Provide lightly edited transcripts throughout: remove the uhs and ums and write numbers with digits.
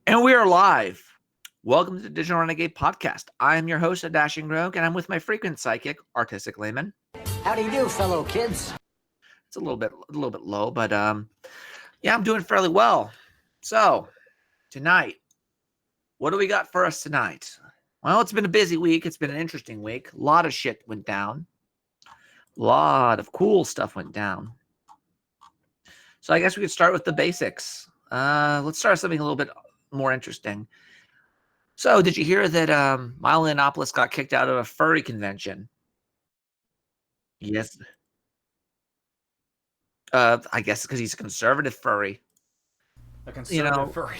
And we are live. Welcome to the Digital Renegade podcast. I am your host, A Dashing Rogue, and I'm with my frequent psychic, Artistic Layman. How do you do, fellow kids? It's a little bit low, but yeah, I'm doing fairly well. So tonight, what do we got for us tonight? Well, it's been a busy week. It's been an interesting week. A lot of shit went down. A lot of cool stuff went down. So I guess we could start with the basics. Let's start with something a little bit more interesting. So, did you hear that Milo-Yiannopoulos got kicked out of a furry convention? Yes. I guess because he's a conservative furry. A conservative furry.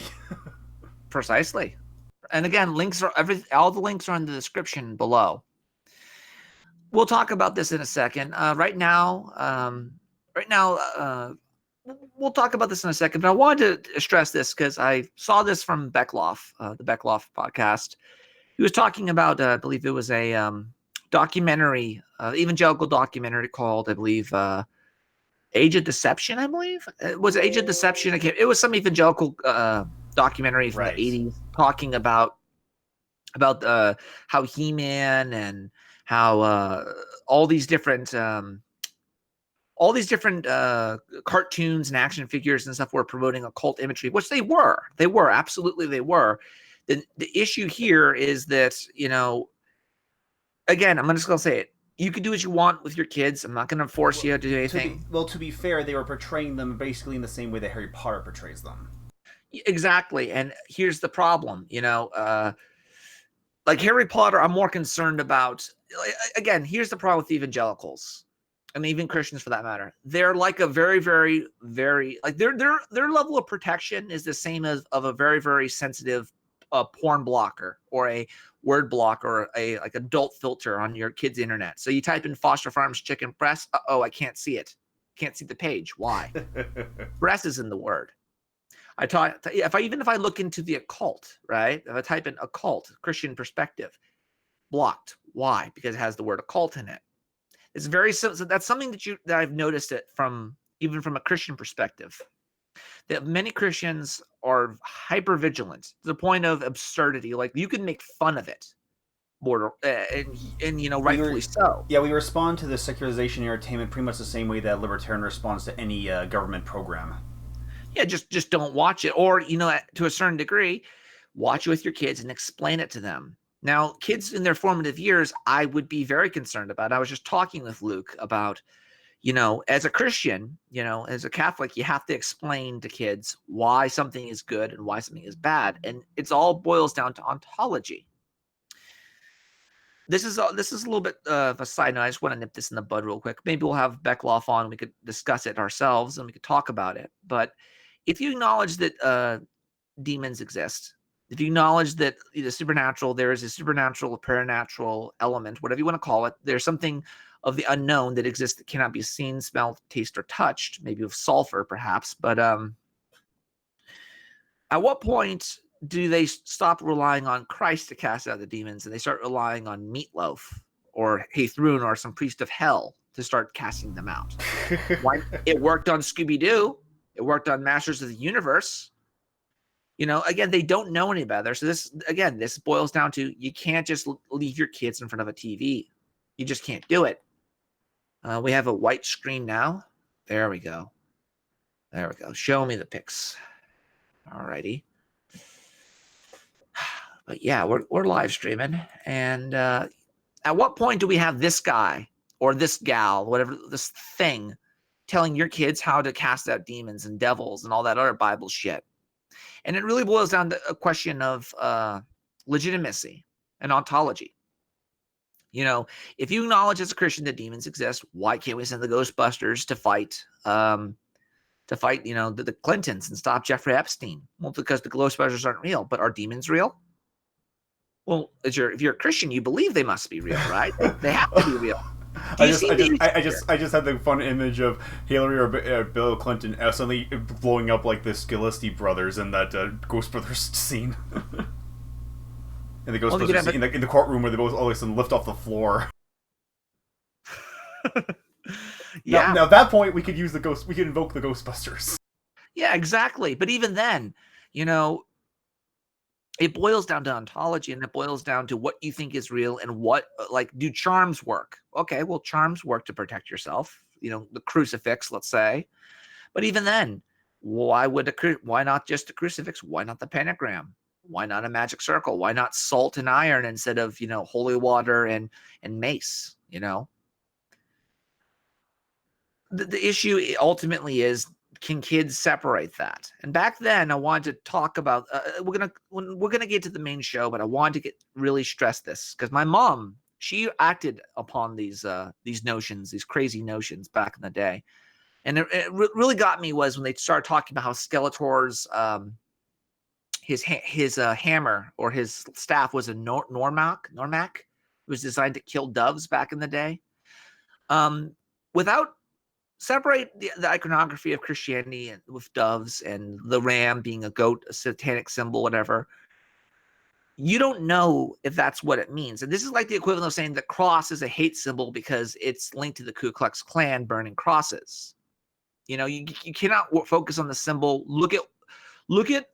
Precisely. And again, all the links are in the description below. We'll talk about this in a second. Right now, we'll talk about this in a second. But I wanted to stress this because I saw this from Beckloff, the Beckloff podcast. He was talking about, I believe it was a documentary, evangelical documentary called, I believe, Age of Deception, I believe. Was it Age of Deception? It was some evangelical documentary from the 80s talking about how He-Man and how all these different cartoons and action figures and stuff were promoting occult imagery, which they were. They were. The issue here is that, again, I'm just going to say it. You can do what you want with your kids. I'm not going to force you to do anything. To be fair, they were portraying them basically in the same way that Harry Potter portrays them. Exactly. And here's the problem, like Harry Potter, I'm more concerned about, again, here's the problem with evangelicals and even Christians for that matter. They're like a very, very, very, like their level of protection is the same as of a very, very sensitive porn blocker or a word block or a like adult filter on your kid's internet. So you type in Foster Farms chicken breast. I can't see it. Can't see the page. Why? Breast is in the word. If I look into the occult, right? If I type in occult, Christian perspective, blocked. Why? Because it has the word occult in it. It's very simple. So that's something that I've noticed it even from a Christian perspective. That many Christians are hyper vigilant to the point of absurdity. Like you can make fun of it, and rightfully so. Yeah, we respond to the secularization entertainment pretty much the same way that libertarian responds to any government program. Yeah, just don't watch it, or to a certain degree, watch it with your kids and explain it to them. Now, kids in their formative years, I would be very concerned about. I was just talking with Luke about, as a Christian, as a Catholic, you have to explain to kids why something is good and why something is bad. And it's all boils down to ontology. This is a little bit of a side note. I just want to nip this in the bud real quick. Maybe we'll have Beckloff on. We could discuss it ourselves and we could talk about it. But if you acknowledge that demons exist, if you acknowledge that there is a supernatural, a paranatural element, whatever you want to call it, there's something of the unknown that exists that cannot be seen, smelled, tasted, or touched, maybe with sulfur perhaps. But at what point do they stop relying on Christ to cast out the demons and they start relying on Meatloaf or Hathrun or some priest of hell to start casting them out? Why? It worked on Scooby-Doo. It worked on Masters of the Universe. Again, they don't know any better. So this boils down to you can't just leave your kids in front of a TV. You just can't do it. We have a white screen now. There we go. Show me the pics. Alrighty. But yeah, we're live streaming. And at what point do we have this guy or this gal, whatever, this thing, telling your kids how to cast out demons and devils and all that other Bible shit? And it really boils down to a question of legitimacy and ontology. If you acknowledge as a Christian that demons exist, why can't we send the Ghostbusters to fight the Clintons and stop Jeffrey Epstein? Well, because the Ghostbusters aren't real, but are demons real? Well, if you're a Christian, you believe they must be real, right? They have to be real. I just had the fun image of Hillary or Bill Clinton suddenly blowing up like the Scalisi brothers in that Ghost Brothers scene. In the Ghostbusters scene, in the courtroom where they both all of a sudden lift off the floor. Yeah. Now at that point we could invoke the Ghostbusters. Yeah, exactly. But even then, it boils down to ontology, and it boils down to what you think is real and what, like, do charms work? Okay, well, charms work to protect yourself. The crucifix, let's say. But even then, why not just a crucifix? Why not the pentagram? Why not a magic circle? Why not salt and iron instead of holy water and mace? The issue ultimately is, can kids separate that? And back then, I wanted to talk about. We're gonna get to the main show, but I wanted to really stress this because my mom, she acted upon these notions, these crazy notions back in the day, and it really got me was when they started talking about how Skeletor's his hammer or his staff was a Normac. It was designed to kill doves back in the day. Without separate the iconography of Christianity with doves and the ram being a goat, a satanic symbol, whatever. You don't know if that's what it means. And this is like the equivalent of saying the cross is a hate symbol because it's linked to the Ku Klux Klan burning crosses. You cannot focus on the symbol. Look at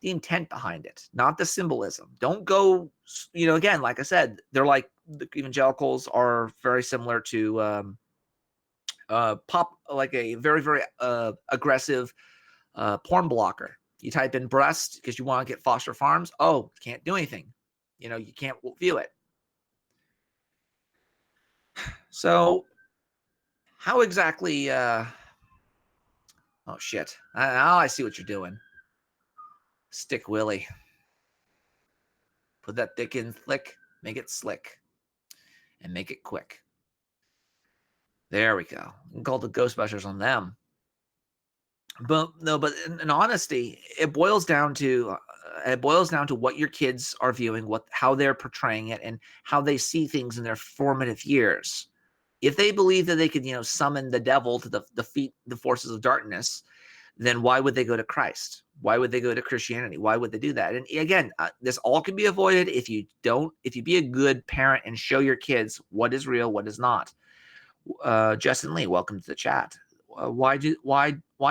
the intent behind it, not the symbolism. Don't go, again, like I said, they're like the evangelicals are very similar to like a very, very aggressive porn blocker. You type in breast because you want to get Foster Farms. Oh, can't do anything. You can't view it. So how exactly oh shit. Now I see what you're doing. Stick Willie. Put that dick in thick, make it slick, and make it quick. There we go. We can call the Ghostbusters on them. But no, but in honesty, it boils down to what your kids are viewing, how they're portraying it, and how they see things in their formative years. If they believe that they could, summon the devil to defeat the forces of darkness, then why would they go to Christ? Why would they go to Christianity? Why would they do that? And again, this all can be avoided if you be a good parent and show your kids what is real, what is not. Justin Lee, welcome to the chat. Why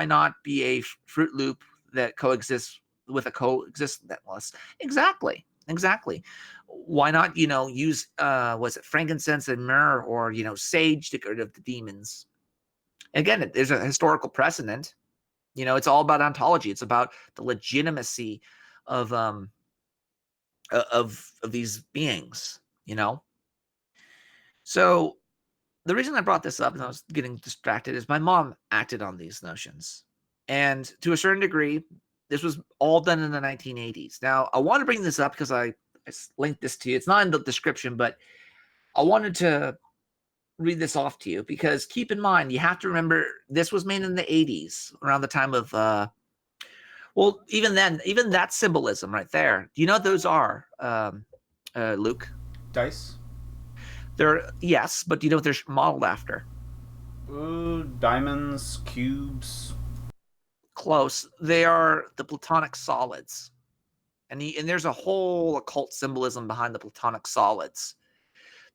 not be a Fruit Loop that coexists with a coexistless? Exactly. Why not, use was it frankincense and myrrh or sage to get rid of the demons? Again, there's a historical precedent. It's all about ontology. It's about the legitimacy of these beings. So the reason I brought this up and I was getting distracted is my mom acted on these notions. And to a certain degree, this was all done in the 1980s. Now, I want to bring this up because I linked this to you. It's not in the description, but I wanted to read this off to you because keep in mind, you have to remember this was made in the 80s, around the time of, even then, even that symbolism right there. Do you know what those are, Luke? Dice? Yes, but do you know what they're modeled after? Diamonds, cubes. Close. They are the Platonic solids, and there's a whole occult symbolism behind the Platonic solids.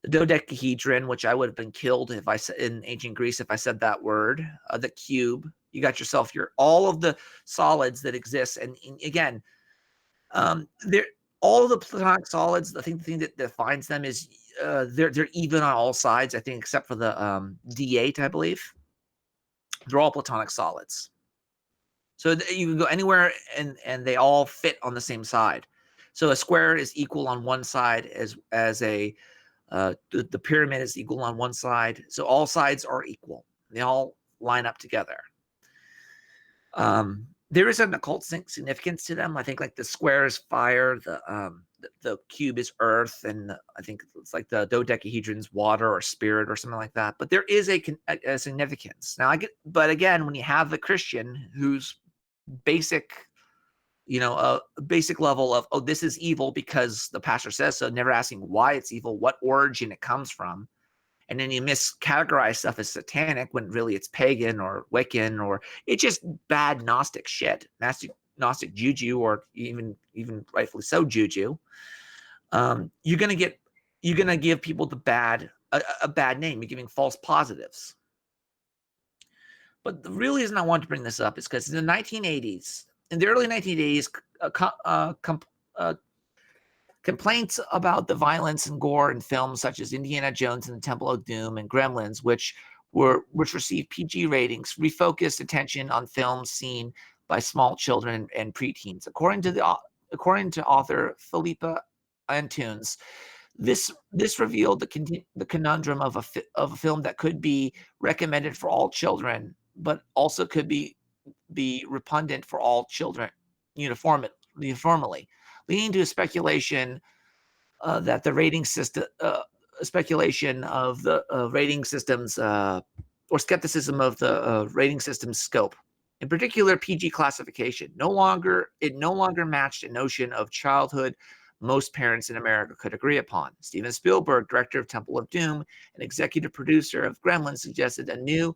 The dodecahedron, which I would have been killed if I said in ancient Greece if I said that word. The cube. You got yourself all of the solids that exist, and again, they're all of the Platonic solids. I think the thing that defines them is they're even on all sides. I think except for the D8, I believe. They're all Platonic solids. So you can go anywhere and they all fit on the same side. So a square is equal on one side as a the pyramid is equal on one side. So all sides are equal. They all line up together. There is an occult significance to them. I think like the square is fire, the cube is earth, and I think it's like the dodecahedron's water or spirit or something like that. But there is a significance. Now but again, when you have the Christian who's basic level of, oh, this is evil because the pastor says so, never asking why it's evil, what origin it comes from. And then you miscategorize stuff as satanic when really it's pagan or Wiccan, or it's just bad Gnostic shit, Gnostic juju, or even rightfully so juju. You're gonna give people a bad name. You're giving false positives. But the real reason I want to bring this up is because in the 1980s, in the early 1980s, Complaints about the violence and gore in films such as Indiana Jones and the Temple of Doom and Gremlins, which received PG ratings, refocused attention on films seen by small children and preteens. According to author Philippa Antunes, this revealed the conundrum of a film that could be recommended for all children, but also could be repugnant for all children uniformly, leading to a speculation that the rating system, speculation of the rating systems, or skepticism of the rating system's scope. In particular, PG classification no longer matched a notion of childhood most parents in America could agree upon. Steven Spielberg, director of Temple of Doom and executive producer of Gremlins, suggested a new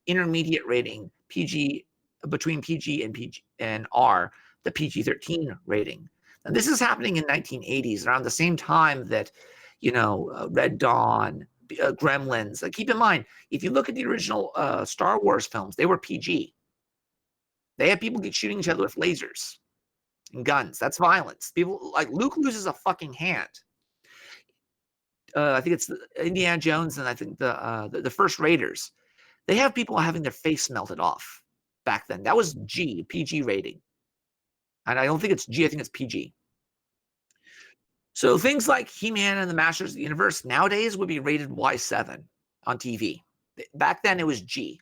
intermediate rating, PG, between PG and R, the PG-13 rating. And this is happening in 1980s, around the same time that, Red Dawn, Gremlins. Keep in mind, if you look at the original Star Wars films, they were PG. They had people shooting each other with lasers and guns. That's violence. People like Luke loses a fucking hand. I think it's Indiana Jones, and I think the first Raiders. They have people having their face melted off back then. That was PG rating. And I don't think it's G, I think it's PG. So things like He-Man and the Masters of the Universe nowadays would be rated Y7 on TV. Back then it was G.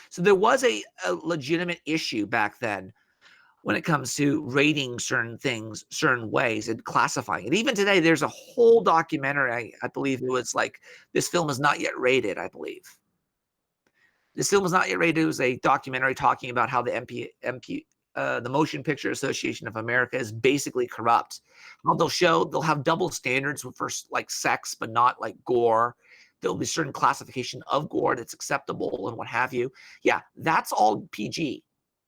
So there was a legitimate issue back then when it comes to rating certain things certain ways and classifying it. Even today, there's a whole documentary, I believe it was like, this film is not yet rated, I believe. This film was not yet rated. It was a documentary talking about how the Motion Picture Association of America is basically corrupt. Well, they'll have double standards for like sex, but not like gore. There'll be certain classification of gore that's acceptable and what have you. Yeah, that's all PG.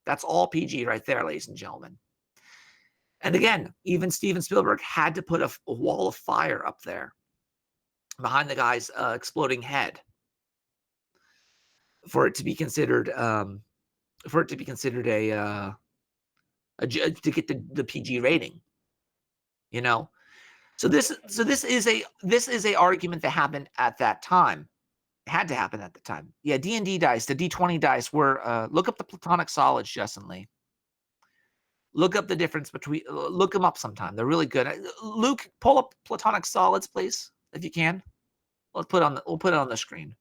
That's all PG right there, ladies and gentlemen. And again, even Steven Spielberg had to put a wall of fire up there behind the guy's exploding head for it to be considered to get the PG rating, So this is a argument that happened at that time. It had to happen at the time. Yeah, D&D dice, the D20 dice were. Look up the platonic solids, Justin Lee. Look up the difference between. Look them up sometime. They're really good. Luke, pull up platonic solids, please, if you can. We'll put it on the screen.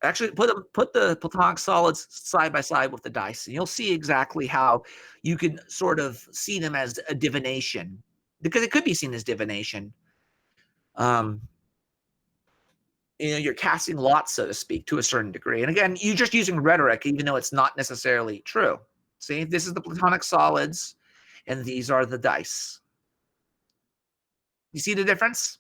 Actually, put the platonic solids side by side with the dice, and you'll see exactly how you can sort of see them as a divination, because it could be seen as divination. You're casting lots, so to speak, to a certain degree. And again, you're just using rhetoric, even though it's not necessarily true. See, this is the platonic solids, and these are the dice. You see the difference?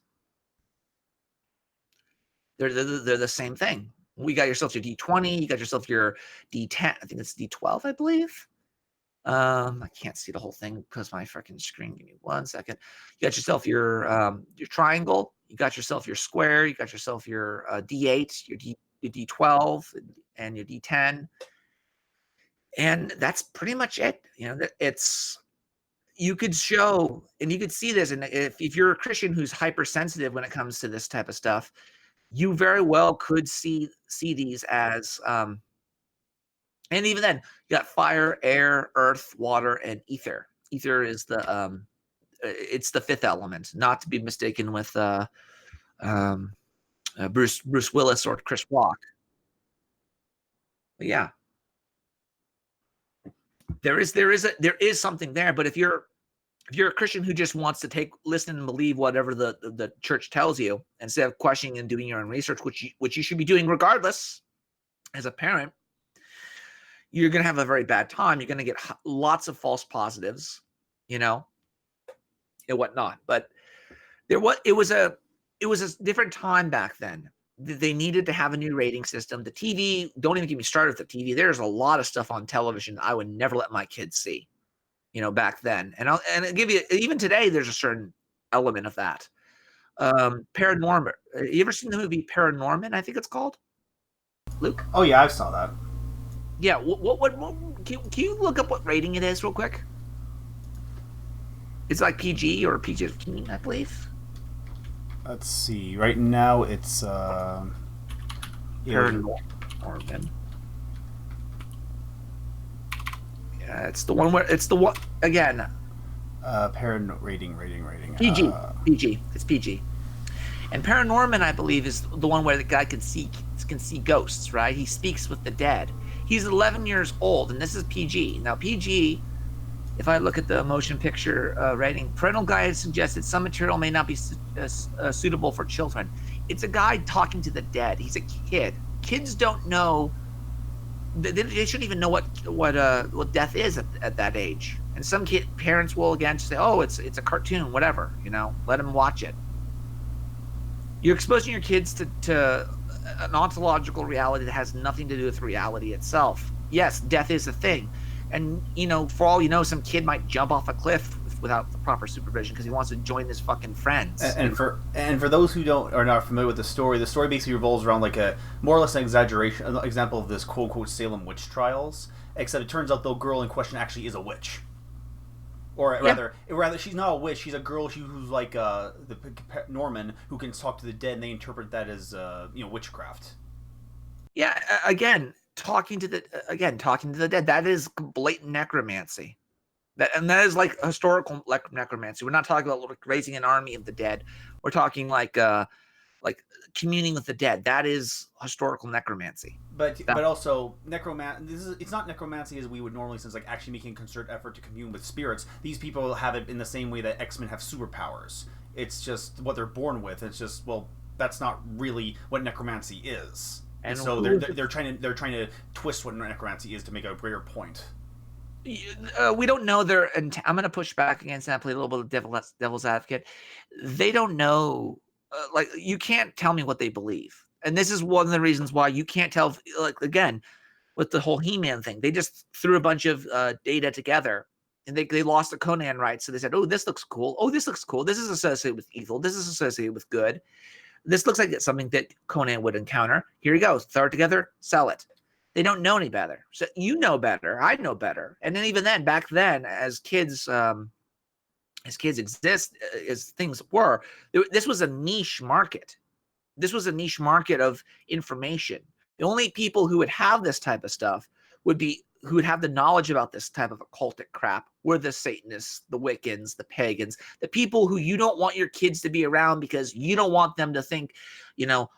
They're the same thing. We got yourself your D20. You got yourself your D10. I think it's D12, I believe. I can't see the whole thing because my freaking screen. Give me 1 second. You got yourself your triangle. You got yourself your square. You got yourself your D8, your D12, and your D10. And that's pretty much it. You could show, and you could see this, and if you're a Christian who's hypersensitive when it comes to this type of stuff, you very well could see these as, and even then, you got fire, air, earth, water, and ether. Ether is it's the fifth element, not to be mistaken with Bruce Willis or Chris Rock. But yeah, there is something there. But if you're a Christian who just wants to listen and believe whatever the church tells you instead of questioning and doing your own research, which you should be doing regardless, as a parent, you're going to have a very bad time. You're going to get lots of false positives, and whatnot. But it was a different time back then. They needed to have a new rating system. The TV, don't even get me started with the TV. There's a lot of stuff on television I would never let my kids see. Back then. And I'll give you, even today, there's a certain element of that. Paranormal. You ever seen the movie Paranorman, I think it's called? Luke? Oh, yeah, I saw that. Yeah, what can you look up what rating it is real quick? It's like PG or PG-15, I believe. Let's see. Right now, it's Paranorman. Yeah, it's the one where it's the one again. Rating. PG. PG. It's PG. And Paranorman, I believe, is the one where the guy can see ghosts, right? He speaks with the dead. He's 11 years old, and this is PG. Now, PG, if I look at the motion picture rating, parental guidance suggested some material may not be suitable for children. It's a guy talking to the dead. He's a kid. Kids don't know. They shouldn't even know what death is at that age. And some parents will again say, "Oh, it's a cartoon, whatever." Let them watch it. You're exposing your kids to an ontological reality that has nothing to do with reality itself. Yes, death is a thing. And, for all you know, some kid might jump off a cliff without the proper supervision because he wants to join his fucking friends. And for those who are not familiar with the story basically revolves around like a more or less an example of this quote unquote Salem witch trials, except it turns out the girl in question actually is a witch. Or rather, she's not a witch. She's a girl who's like the Norman who can talk to the dead, and they interpret that as witchcraft. Yeah, again, talking to the dead. That is blatant necromancy. That is like historical necromancy. We're not talking about like raising an army of the dead. We're talking like communing with the dead. That is historical necromancy. But also it's not necromancy as we would normally sense, like actually making a concerted effort to commune with spirits. These people have it in the same way that X-Men have superpowers. It's just what they're born with. It's just, well, that's not really what necromancy is. And so they're trying to twist what necromancy is to make a greater point. We don't know I'm going to push back against that, play a little bit of devil's advocate. They don't know. You can't tell me what they believe. And this is one of the reasons why you can't tell, again, with the whole He-Man thing. They just threw a bunch of data together, and they lost the Conan rights. So they said, oh, this looks cool. Oh, this looks cool. This is associated with evil. This is associated with good. This looks like it's something that Conan would encounter. Here you go. Throw it together. Sell it. They don't know any better. So you know better. I know better. And then even then, back then, as kids exist, as things were, this was a niche market. This was a niche market of information. The only people who would have this type of stuff who would have the knowledge about this type of occultic crap were the Satanists, the Wiccans, the pagans, the people who you don't want your kids to be around because you don't want them to think,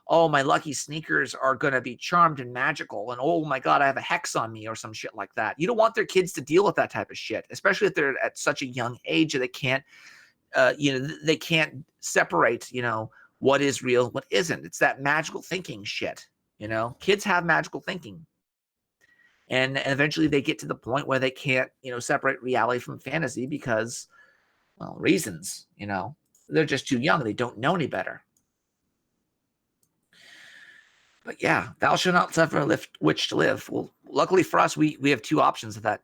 oh, my lucky sneakers are going to be charmed and magical. And oh my God, I have a hex on me or some shit like that. You don't want their kids to deal with that type of shit, especially if they're at such a young age that they can't, they can't separate, what is real, what isn't. It's that magical thinking shit. Kids have magical thinking. And eventually they get to the point where they can't, separate reality from fantasy because, well, reasons, they're just too young. They don't know any better. But yeah, thou shalt not suffer a witch to live. Well, luckily for us, we have two options of that.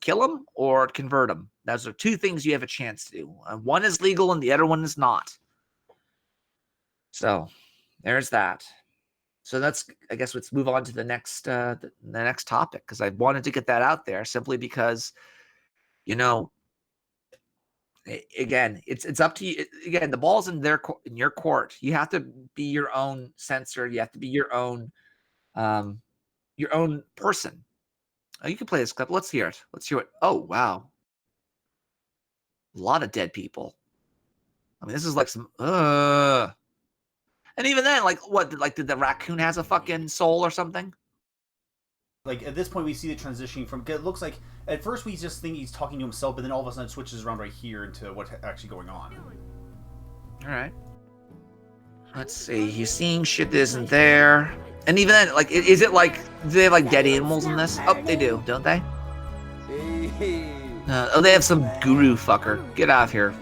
Kill them or convert them. Those are two things you have a chance to do. One is legal and the other one is not. So there's that. So I guess let's move on to the next topic, because I wanted to get that out there simply because, again, it's up to you. Again, the ball's in your court. You have to be your own censor. You have to be your own person. Oh, you can play this clip. Let's hear it. Oh, wow. A lot of dead people. I mean, this is like some and even then, did the raccoon has a fucking soul or something? Like, at this point, we see the transition from... It looks like... At first, we just think he's talking to himself, but then all of a sudden it switches around right here into what's actually going on. All right. Let's see. He's seeing shit that isn't there. And even then, is it like... Do they have, dead animals in this? Oh, they do, don't they? They have some guru fucker. Get out of here.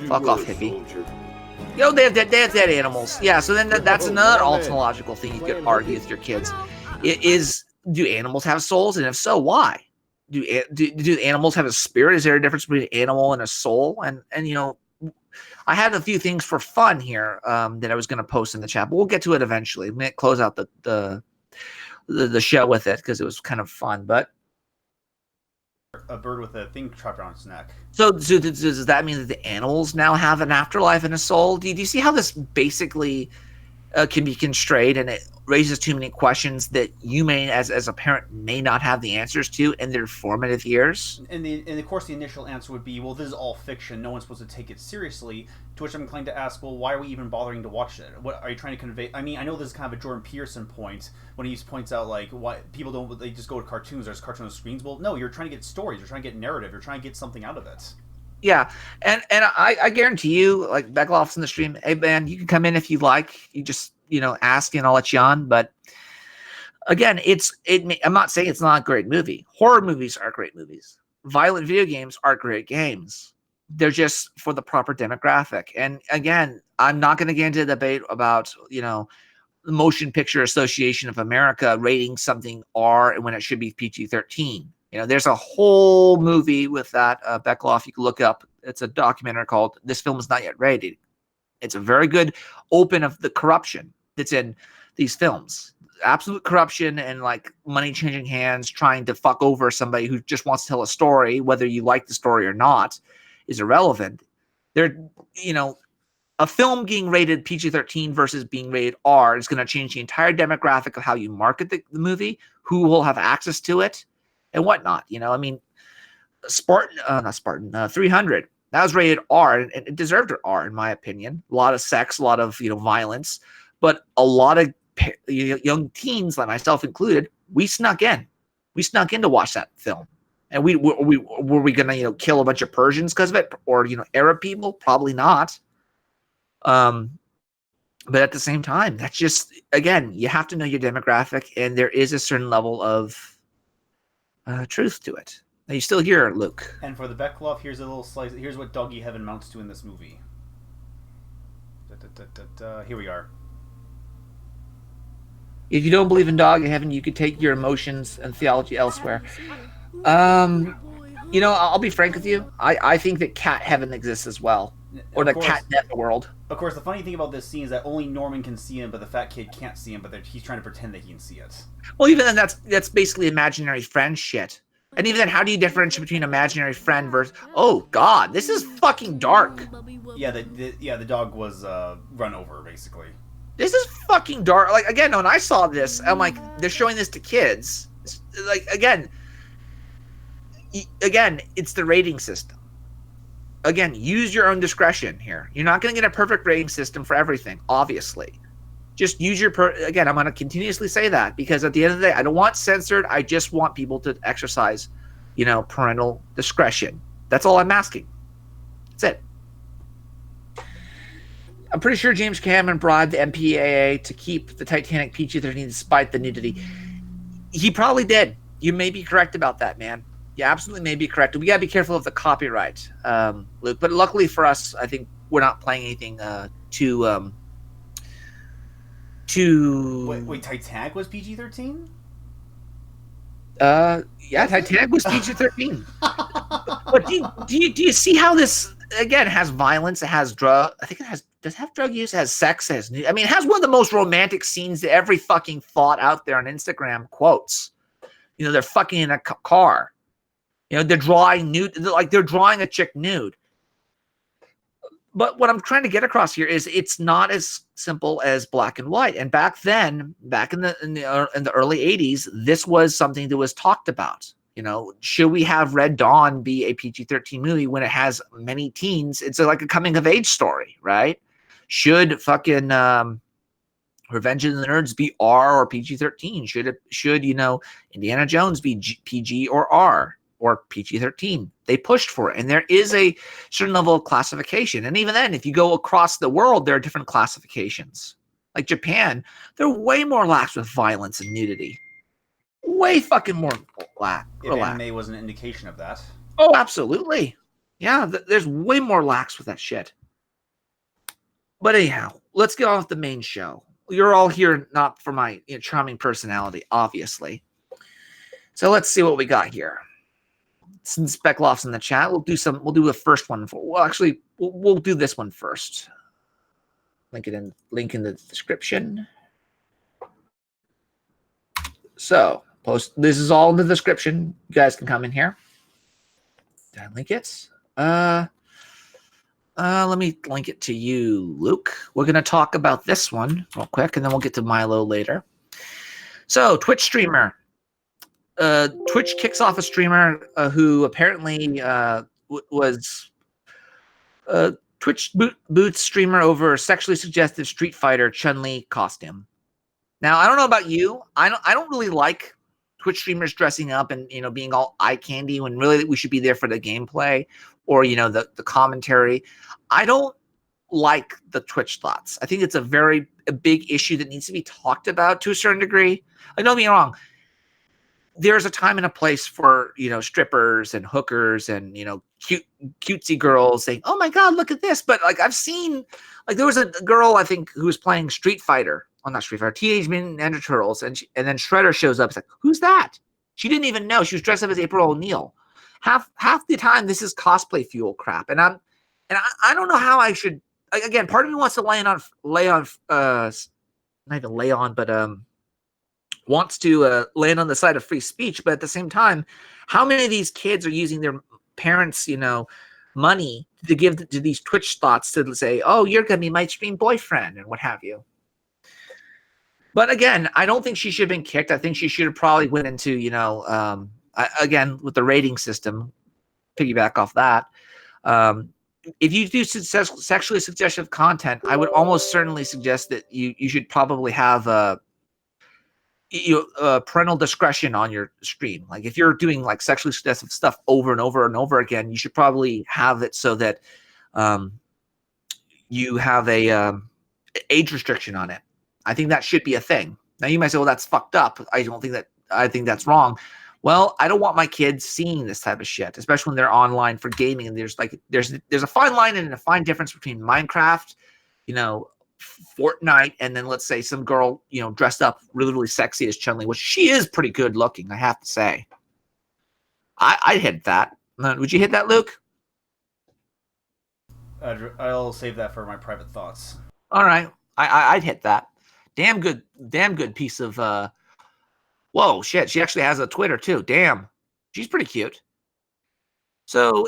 Fuck off, hippie. They have dead animals. Yeah, so then that's another ontological thing you could argue with your kids. Do animals have souls? And if so, why? Do animals have a spirit? Is there a difference between an animal and a soul? And I had a few things for fun here that I was going to post in the chat, but we'll get to it eventually. I'm going to close out the show with it because it was kind of fun. But a bird with a thing trapped around its neck. So does that mean that the animals now have an afterlife and a soul? Do you see how this basically can be constrained, and it raises too many questions that you may, as a parent, may not have the answers to in their formative years? And of course the initial answer would be, well, this is all fiction. No one's supposed to take it seriously. To which I'm inclined to ask, well, why are we even bothering to watch it? What are you trying to convey? I mean, I know this is kind of a Jordan Peterson point when he points out like why people don't, they just go to cartoons. There's cartoon on screens. Well, no, you're trying to get stories. You're trying to get narrative. You're trying to get something out of it. Yeah, and I guarantee you, like Beckloff's in the stream. Hey man, you can come in if you like. You just ask and I'll let you on. But again, I'm not saying it's not a great movie. Horror movies are great movies. Violent video games are great games. They're just for the proper demographic. And again, I'm not going to get into a debate about the Motion Picture Association of America rating something R when it should be PG-13. There's a whole movie with that Beckloff you can look up. It's a documentary called "This Film Is Not Yet Rated." It's a very good open of the corruption that's in these films. Absolute corruption and like money changing hands, trying to fuck over somebody who just wants to tell a story, whether you like the story or not, is irrelevant. A film being rated PG-13 versus being rated R is going to change the entire demographic of how you market the movie, who will have access to it, and whatnot. I mean, not Spartan, 300. That was rated R, and it deserved an R, in my opinion. A lot of sex, a lot of violence, but a lot of young teens, like myself included, we snuck in. We snuck in to watch that film, and were we gonna kill a bunch of Persians because of it, or Arab people? Probably not. But at the same time, that's just, again, you have to know your demographic, and there is a certain level of truth to it. Are you still here, Luke? And for the Beckloff, here's a little slice. Here's what Doggy Heaven amounts to in this movie. Here we are. If you don't believe in dog heaven, you could take your emotions and theology elsewhere. I'll be frank with you. I think that cat heaven exists as well, or the cat death world. Of course, the funny thing about this scene is that only Norman can see him, but the fat kid can't see him. But he's trying to pretend that he can see it. Well, even then, that's basically imaginary friend shit. And even then, how do you differentiate between imaginary friend versus? Oh God, this is fucking dark. Yeah, the dog was run over basically. This is fucking dark. Like, again, when I saw this, I'm like, they're showing this to kids. Like, again, it's the rating system. Again, use your own discretion here. You're not going to get a perfect rating system for everything, obviously. Just use your again, I'm going to continuously say that, because at the end of the day, I don't want censored. I just want people to exercise, parental discretion. That's all I'm asking. That's it. I'm pretty sure James Cameron bribed the MPAA to keep the Titanic PG-13 despite the nudity. He probably did. You may be correct about that, man. You absolutely may be correct. We got to be careful of the copyright, Luke. But luckily for us, I think we're not playing anything too... Wait, Titanic was PG-13? Yeah, Titanic was PG-13. But do you see how this, again, has violence? It has drug. I think it has. Does it have drug use? It has sex. It has one of the most romantic scenes that every fucking thought out there on Instagram quotes. They're fucking in a car. They're drawing nude. They're drawing a chick nude. But what I'm trying to get across here is it's not as simple as black and white. And back then, back in the early 80s, this was something that was talked about. Should we have Red Dawn be a PG-13 movie when it has many teens? It's like a coming of age story, right? Should fucking Revenge of the Nerds be R or PG-13? Should Indiana Jones be PG or R? Or PG-13. They pushed for it. And there is a certain level of classification. And even then, if you go across the world, there are different classifications. Like Japan, they're way more lax with violence and nudity. Way fucking more lax. If anime was an indication of that. Oh, absolutely. Yeah, there's way more lax with that shit. But anyhow, let's get on with the main show. You're all here not for my charming personality, obviously. So let's see what we got here. Since Beckloff's in the chat, we'll do the first one. We'll do this one first. Link in the description. So this is all in the description. You guys can come in here. Did I link it? Let me link it to you, Luke. We're going to talk about this one real quick, and then we'll get to Milo later. So, Twitch streamer. Twitch kicks off a streamer who apparently was Twitch boots streamer over sexually suggestive Street Fighter Chun-Li costume. Now, I don't know about you. I don't really like Twitch streamers dressing up and being all eye candy when really we should be there for the gameplay or the commentary. I don't like the Twitch thoughts. I think it's a big issue that needs to be talked about to a certain degree. Like, don't get me wrong. There's a time and a place for strippers and hookers and cutesy girls saying, "Oh my God, look at this!" But like I've seen, like there was a girl I think who was playing Street Fighter. Well, not Street Fighter, Teenage Mutant Ninja Turtles, and then Shredder shows up. It's like, who's that? She didn't even know she was dressed up as April O'Neil. Half the time, this is cosplay fuel crap, and I don't know how I should. Again, part of me wants to not even lay on, but wants to land on the side of free speech, but at the same time, how many of these kids are using their parents, money to give to these Twitch thoughts to say, "Oh, you're gonna be my stream boyfriend," and what have you. But again, I don't think she should have been kicked. I think she should have probably went into, again with the rating system, piggyback off that. If you do sexually suggestive content, I would almost certainly suggest that you should probably have parental discretion on your stream. Like if you're doing like sexually suggestive stuff over and over and over again, you should probably have it so that you have a age restriction on it. I think that should be a thing. Now you might say, well, that's fucked up. I think that's wrong. Well, I don't want my kids seeing this type of shit, especially when they're online for gaming. And there's a fine line and a fine difference between Minecraft, Fortnite, and then let's say some girl, dressed up really, really sexy as Chun-Li, which she is pretty good looking, I have to say. I'd hit that. Would you hit that, Luke? I'll save that for my private thoughts. All right. I'd hit that. Damn good piece of whoa, shit. She actually has a Twitter too. Damn. She's pretty cute. So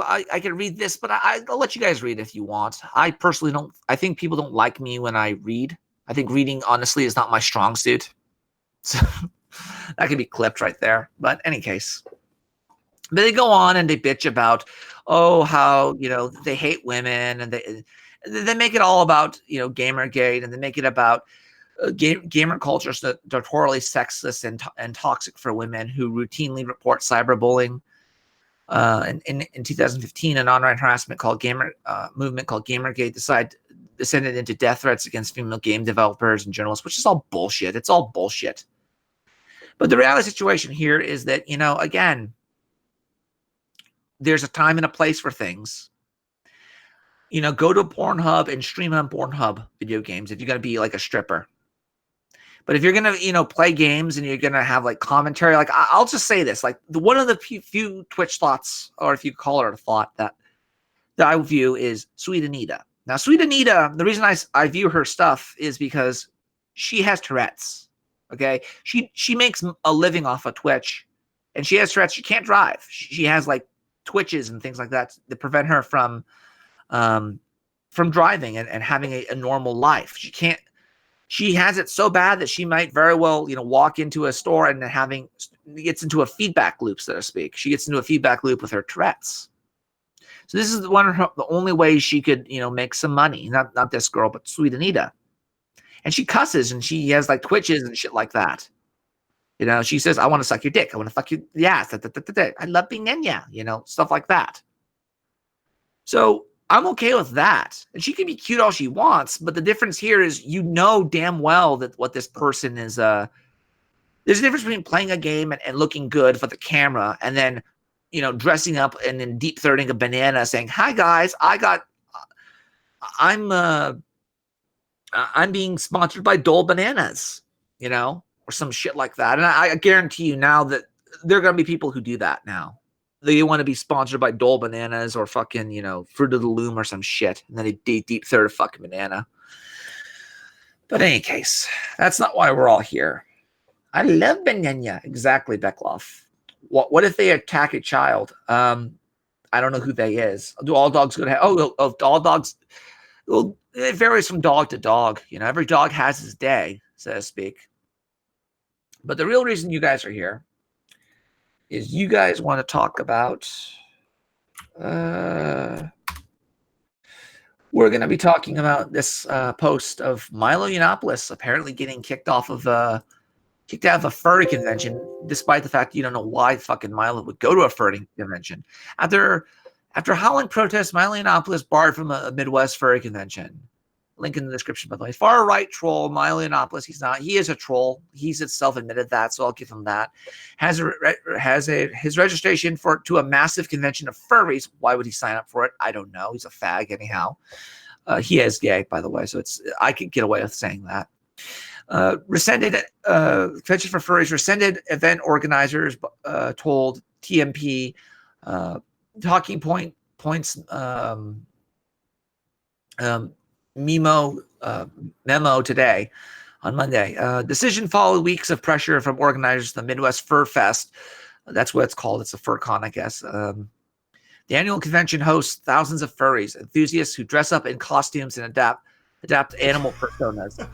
I can read this, but I'll let you guys read if you want. I personally don't. I think people don't like me when I read. I think reading, honestly, is not my strong suit. So that could be clipped right there. But any case, but they go on and they bitch about, how they hate women, and they make it all about Gamergate, and they make it about gamer culture is notoriously sexist and toxic for women who routinely report cyberbullying. In 2015, an online harassment movement called Gamergate descended into death threats against female game developers and journalists, which is all bullshit. It's all bullshit. But the reality situation here is that, again, there's a time and a place for things. Go to Pornhub and stream on Pornhub video games if you're going to be like a stripper. But if you're going to, play games and you're going to have like commentary, like I'll just say this, like one of the few Twitch thoughts, or if you call her a thought that I view is Sweet Anita. Now, Sweet Anita, the reason I view her stuff is because she has Tourette's. Okay. She makes a living off of Twitch, and she has Tourette's. She can't drive. She has like twitches and things like that prevent her from driving and having a normal life. She has it so bad that she might very well, walk into a store and gets into a feedback loop, so to speak. She gets into a feedback loop with her Tourette's. So this is the only way she could, make some money. Not this girl, but Sweet Anita. And she cusses and she has like twitches and shit like that. She says, "I want to suck your dick. I want to fuck you. Yeah, I love being Nenya," stuff like that. So I'm okay with that. And she can be cute all she wants, but the difference here is damn well that what this person is there's a difference between playing a game and looking good for the camera and then dressing up and then deep throating a banana saying, "Hi guys, I'm being sponsored by Dole Bananas," or some shit like that. And I guarantee you now that there are gonna be people who do that now. They want to be sponsored by Dole Bananas or fucking, Fruit of the Loom or some shit. And then they deep third a fucking banana. But in any case, that's not why we're all here. I love banana. Exactly, Beckloff. What if they attack a child? I don't know who they is. Do all dogs go to hell? Oh, all dogs. Well, it varies from dog to dog. You know, every dog has his day, so to speak. But the real reason you guys are here is you guys want to talk about. We're going to be talking about this post of Milo-Yiannopoulos apparently getting kicked out of a furry convention, despite the fact you don't know why fucking Milo would go to a furry convention. After howling protests, Milo-Yiannopoulos barred from a Midwest furry convention. Link in the description, by the way. Far right troll Milo-Yiannopoulos. He is a troll. He's self-admitted that, so I'll give him that. Has his registration to a massive convention of furries. Why would he sign up for it? I don't know. He's a fag anyhow. He is gay, by the way, so I could get away with saying that. Rescinded convention for furries. Rescinded event organizers told TMP talking points memo today on Monday. Decision followed weeks of pressure from organizers of the Midwest Fur Fest. That's what it's called. It's a fur con, I guess. The annual convention hosts thousands of furries, enthusiasts who dress up in costumes and adapt animal personas.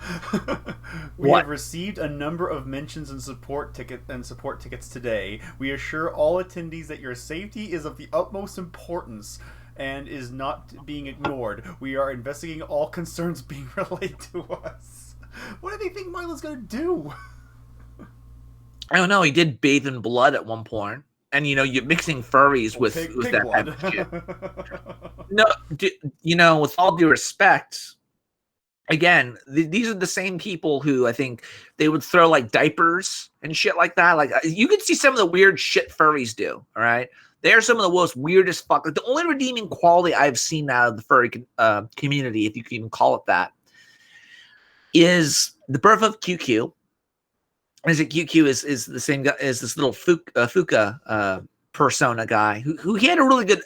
We have received a number of mentions and support tickets today. We assure all attendees that your safety is of the utmost importance and is not being ignored. We are investigating all concerns being relayed to us. What do they think Milo's gonna do? I don't know. He did bathe in blood at one point. And, you're mixing furries with pig that blood. type of shit. No, with all due respect, again, these are the same people who I think they would throw like diapers and shit like that. Like you can see some of the weird shit furries do. All right. They're some of the most weirdest fuck. Like, the only redeeming quality I've seen out of the furry community, if you can even call it that, is the birth of QQ. Is it QQ is the same guy as this little Fuka persona guy who he had a really good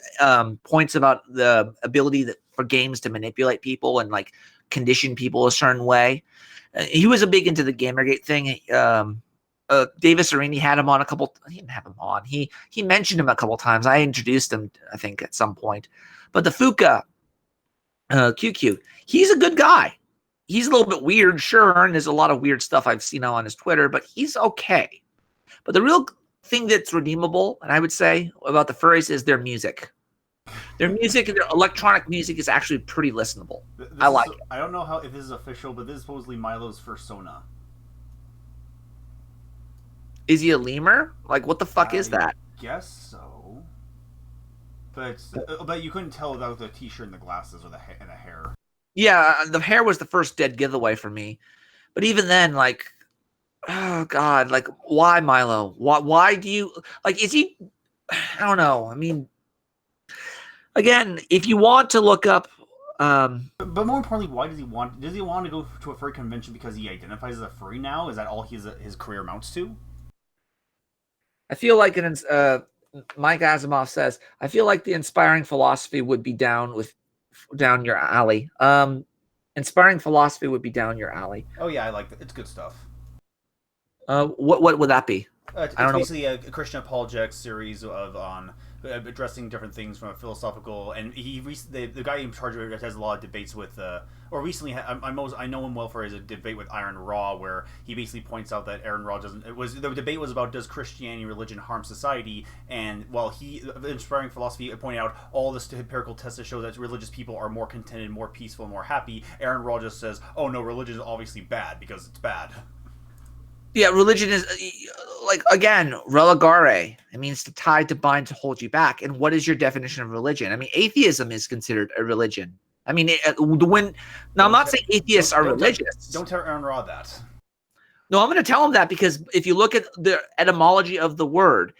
points about the ability for games to manipulate people and like condition people a certain way. He was a big into the Gamergate thing. Davis Arini had him on a couple. He didn't have him on. He mentioned him a couple times. I introduced him, I think, at some point. But the Fuka QQ, he's a good guy. He's a little bit weird, sure, and there's a lot of weird stuff I've seen on his Twitter, but he's okay. But the real thing that's redeemable, and I would say about the furries, is their music. Their music, their electronic music, is actually pretty listenable. I like it. I don't know if this is official, but this is supposedly Milo's persona. Is he a lemur? Like, what the fuck is that? Guess so. But you couldn't tell without the t-shirt and the glasses or the hair. Yeah, the hair was the first dead giveaway for me. But even then, like, oh god, like, why Milo? Why do you like? Is he? I don't know. I mean, again, if you want to look up, but more importantly, why does he want? Does he want to go to a furry convention because he identifies as a furry now? Is that all his career amounts to? I feel like Mike Asimov says, I feel like the inspiring philosophy would be down your alley. Inspiring philosophy would be down your alley. Oh yeah, I like that. It's good stuff. What would that be? It's basically a Christian apologetics series on addressing different things from a philosophical. And the guy in charge of it has a lot of debates with, or recently I know him well for his debate with Aaron Raw, where he basically points out that Aaron Raw the debate was about, does Christianity religion harm society? And while the inspiring philosophy pointed out all the empirical tests that show that religious people are more contented, more peaceful, more happy, Aaron Raw just says, oh no, religion is obviously bad because it's bad. Yeah, religion is, like, again, religare. It means to tie, to bind, to hold you back. And what is your definition of religion? I mean, atheism is considered a religion. I mean, now I'm not saying atheists are religious. Don't tell Aaron Raw that. No, I'm going to tell him that because if you look at the etymology of the word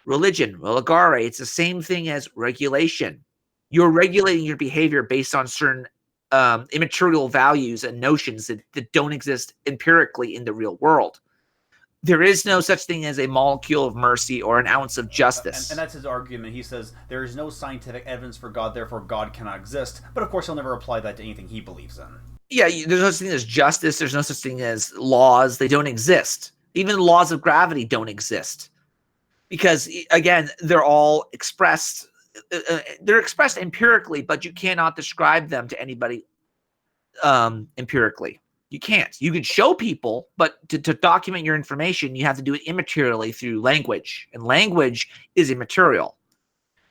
religion, religare, it's the same thing as regulation. You're regulating your behavior based on certain immaterial values and notions that don't exist empirically in the real world. There is no such thing as a molecule of mercy or an ounce of justice. And that's his argument. He says there is no scientific evidence for God, therefore God cannot exist. But of course, he'll never apply that to anything he believes in. Yeah, there's no such thing as justice. There's no such thing as laws. They don't exist. Even laws of gravity don't exist. because again, they're all expressed. They're expressed empirically, but you cannot describe them to anybody empirically. You can't. You can show people, but to document your information, you have to do it immaterially through language, and language is immaterial.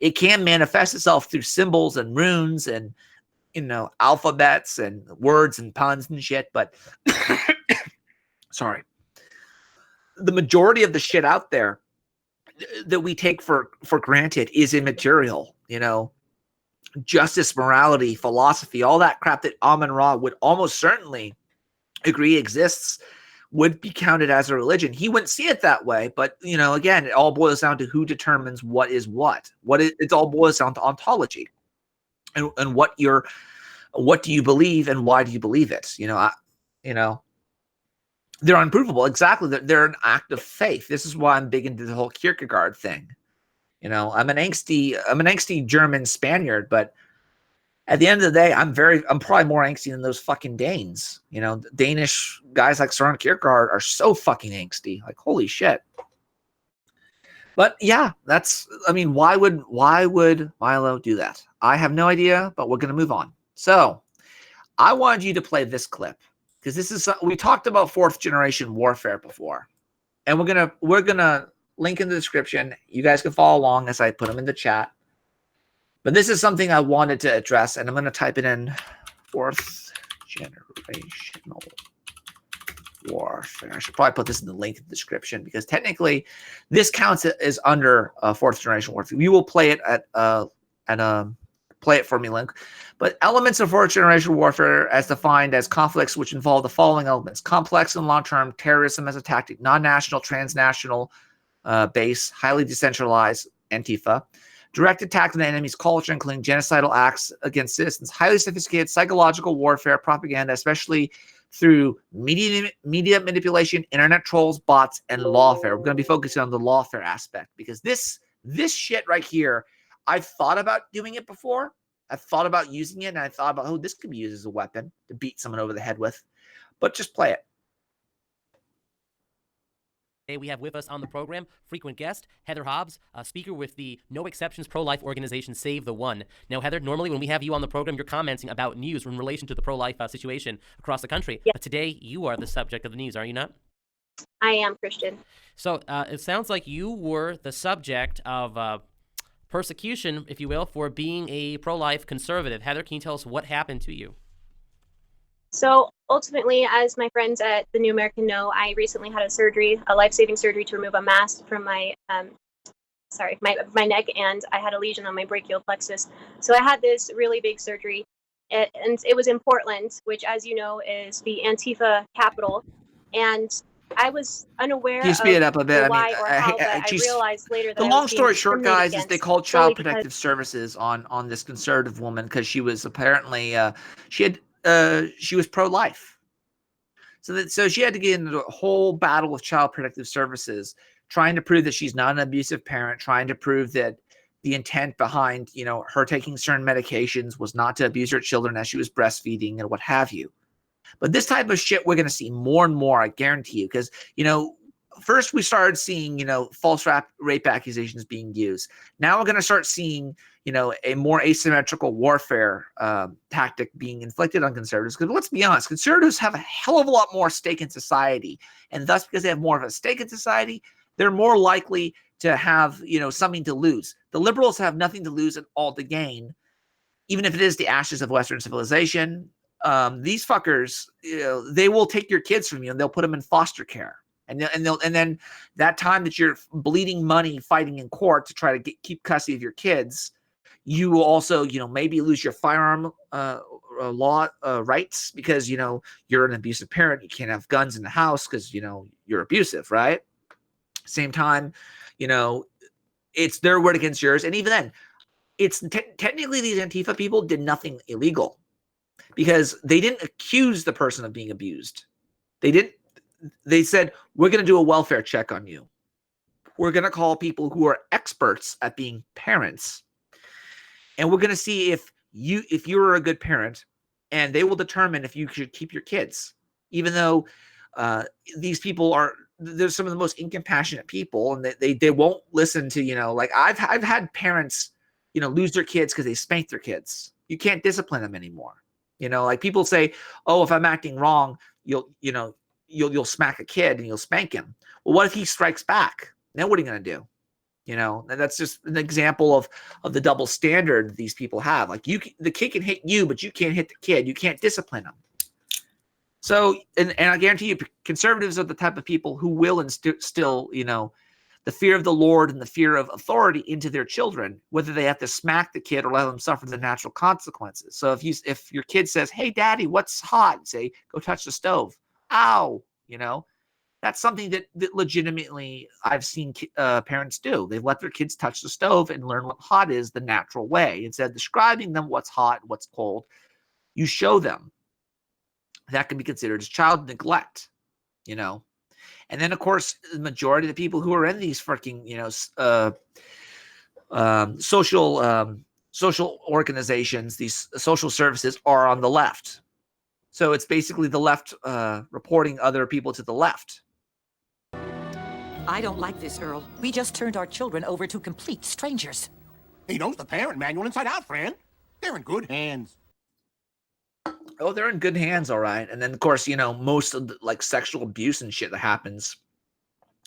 It can manifest itself through symbols and runes and alphabets and words and puns and shit, but sorry, the majority of the shit out there that we take for granted is immaterial. Justice, morality, philosophy, all that crap that Amun-Ra would almost certainly agree exists would be counted as a religion. He wouldn't see it that way, but again, it all boils down to who determines what is what. It all boils down to ontology, and what do you believe and why do you believe it? They're unprovable. Exactly, they're an act of faith. This is why I'm big into the whole Kierkegaard thing. I'm an angsty German Spaniard, but at the end of the day, I'm probably more angsty than those fucking Danes. Danish guys like Søren Kierkegaard are so fucking angsty. Like, holy shit. But yeah, why would Milo do that? I have no idea, but we're going to move on. So I wanted you to play this clip because we talked about 4th generation warfare before, and we're going to link in the description. You guys can follow along as I put them in the chat. But this is something I wanted to address, and I'm going to type it in: 4th generational warfare. I should probably put this in the link in the description because technically this counts as under 4th generation warfare. We will play it play it for me link. But elements of 4th generation warfare as defined as conflicts which involve the following elements: complex and long-term terrorism as a tactic, non-national, transnational base, highly decentralized, Antifa, direct attack on the enemy's culture, including genocidal acts against citizens, highly sophisticated psychological warfare, propaganda, especially through media manipulation, internet trolls, bots, and lawfare. We're going to be focusing on the lawfare aspect because this shit right here, I've thought about doing it before. I've thought about using it, and I thought about, this could be used as a weapon to beat someone over the head with. But just play it. Today we have with us on the program frequent guest Heather Hobbs, a speaker with the No Exceptions pro-life organization Save the One. Now, Heather, normally when we have you on the program, you're commenting about news in relation to the pro-life situation across the country. Yep. But today you are the subject of the news, are you not? I am, Christian. So it sounds like you were the subject of persecution, if you will, for being a pro-life conservative. Heather, can you tell us what happened to you? So ultimately, as my friends at the New American know, I recently had a life-saving surgery to remove a mass from my neck, and I had a lesion on my brachial plexus. So I had this really big surgery, and it was in Portland, which, as you know, is the Antifa capital. And I was unaware Can you speed it up a bit? why or how, but I realized later that the long story short, guys, is they called Child Protective Services on this conservative woman because she was apparently she was pro-life. So she had to get into a whole battle with Child Protective Services, trying to prove that she's not an abusive parent, trying to prove that the intent behind, her taking certain medications was not to abuse her children as she was breastfeeding and what have you. But this type of shit we're going to see more and more, I guarantee you, because, first we started seeing, false rape accusations being used. Now we're going to start seeing, a more asymmetrical warfare tactic being inflicted on conservatives. Because let's be honest, conservatives have a hell of a lot more stake in society. And thus, because they have more of a stake in society, they're more likely to have, something to lose. The liberals have nothing to lose and all to gain, even if it is the ashes of Western civilization. These fuckers, they will take your kids from you and they'll put them in foster care. And then that time that you're bleeding money fighting in court to try to keep custody of your kids, you will also, maybe lose your firearm law rights because, you're an abusive parent. You can't have guns in the house because, you're abusive, right? Same time, it's their word against yours. And even then, it's technically these Antifa people did nothing illegal because they didn't accuse the person of being abused. They said, we're going to do a welfare check on you. We're going to call people who are experts at being parents. And we're going to see if you're a good parent, and they will determine if you should keep your kids, even though these people are there's some of the most incompassionate people, and they won't listen to, you know, like I've had parents, you know, lose their kids because they spanked their kids. You can't discipline them anymore. You know, like people say, oh, if I'm acting wrong, you'll smack a kid and you'll spank him. Well, what if he strikes back? Then what are you going to do? You know, and that's just an example of the double standard these people have. Like the kid can hit you, but you can't hit the kid. You can't discipline him. So, and I guarantee you, conservatives are the type of people who will instill, you know, the fear of the Lord and the fear of authority into their children, whether they have to smack the kid or let them suffer the natural consequences. So if your kid says, "Hey, Daddy, what's hot?" Say, "Go touch the stove." Ow, you know, that's something that legitimately I've seen parents do. They've let their kids touch the stove and learn what hot is the natural way. Instead of describing them what's hot, what's cold, you show them. That can be considered as child neglect, you know. And then, of course, the majority of the people who are in these freaking, you know, social organizations, these social services, are on the left. So it's basically the left reporting other people to the left. I don't like this, Earl. We just turned our children over to complete strangers. He knows the parent manual inside out, friend. They're in good hands. Oh, they're in good hands, all right. And then, of course, you know, most of the, like, sexual abuse and shit that happens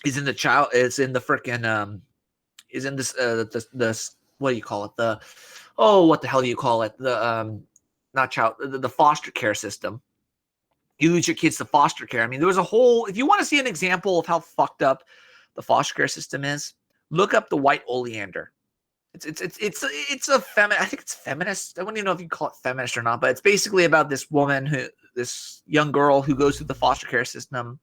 is in the child. It's in the freaking is in this what do you call it? What the hell do you call it? Not child, the foster care system. You lose your kids to foster care. I mean, there was a whole. If you want to see an example of how fucked up the foster care system is, look up the white oleander. It's a feminist. I think it's feminist. I don't even know if you call it feminist or not, but it's basically about this this young girl who goes through the foster care system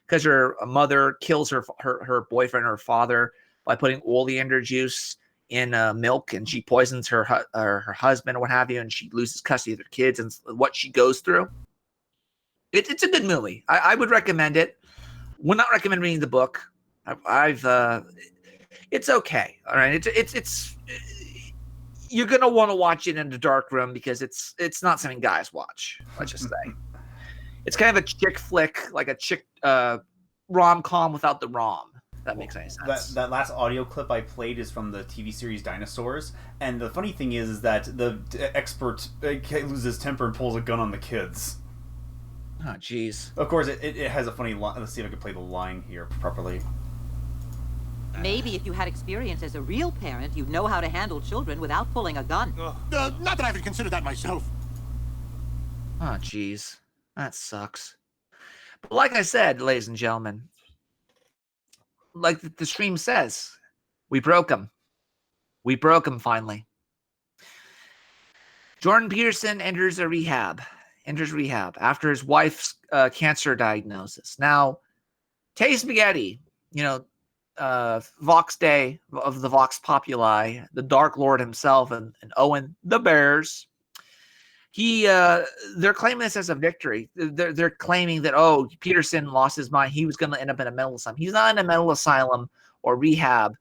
because her mother kills her boyfriend or father by putting oleander juice in milk, and she poisons her husband or what have you, and she loses custody of their kids and what she goes through. It's a good movie. I would recommend it. Would not recommend reading the book. It's okay. All right. It's you're gonna want to watch it in the dark room because it's not something guys watch. Let's just say it's kind of a chick flick, like a chick rom-com without the rom. If that makes any sense. That last audio clip I played is from the TV series Dinosaurs, and the funny thing is that the expert loses his temper and pulls a gun on the kids. Oh, jeez. Of course, it has a funny line. Let's see if I can play the line here properly. Maybe if you had experience as a real parent, you'd know how to handle children without pulling a gun. Not that I would consider that myself. Oh, jeez. That sucks. But like I said, ladies and gentlemen, like the stream says, we broke him. We broke him finally. Jordan Peterson enters rehab after his wife's cancer diagnosis. Now, Tay Spaghetti, you know, Vox Day of the Vox Populi, the Dark Lord himself, and Owen the Bears. They're claiming this as a victory. They're claiming that, oh, Peterson lost his mind. He was going to end up in a mental asylum. He's not in a mental asylum or rehab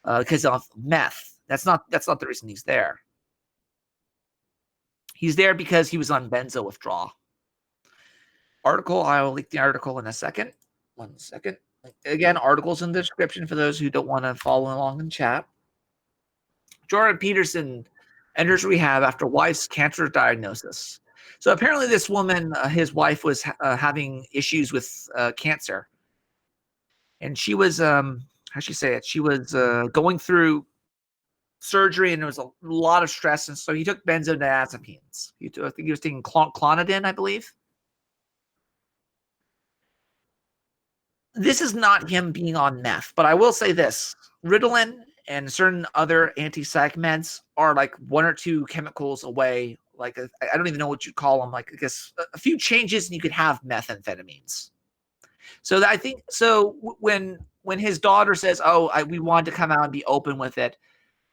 because of meth. That's not the reason he's there. He's there because he was on benzo withdrawal. Article, I will link the article in a second. 1 second. Again, articles in the description for those who don't want to follow along in chat. Jordan Peterson enters rehab after wife's cancer diagnosis. So apparently this woman, his wife, was having issues with cancer. And she was, how should you say it? She was going through surgery, and there was a lot of stress. And so he took benzodiazepines. I think he was taking Clonidine, I believe. This is not him being on meth, but I will say this. Ritalin and certain other anti-psych meds are like 1 or 2 chemicals away. Like, I don't even know what you call them. Like, I guess a few changes and you could have methamphetamines. So I think, so when his daughter says, oh, we wanted to come out and be open with it,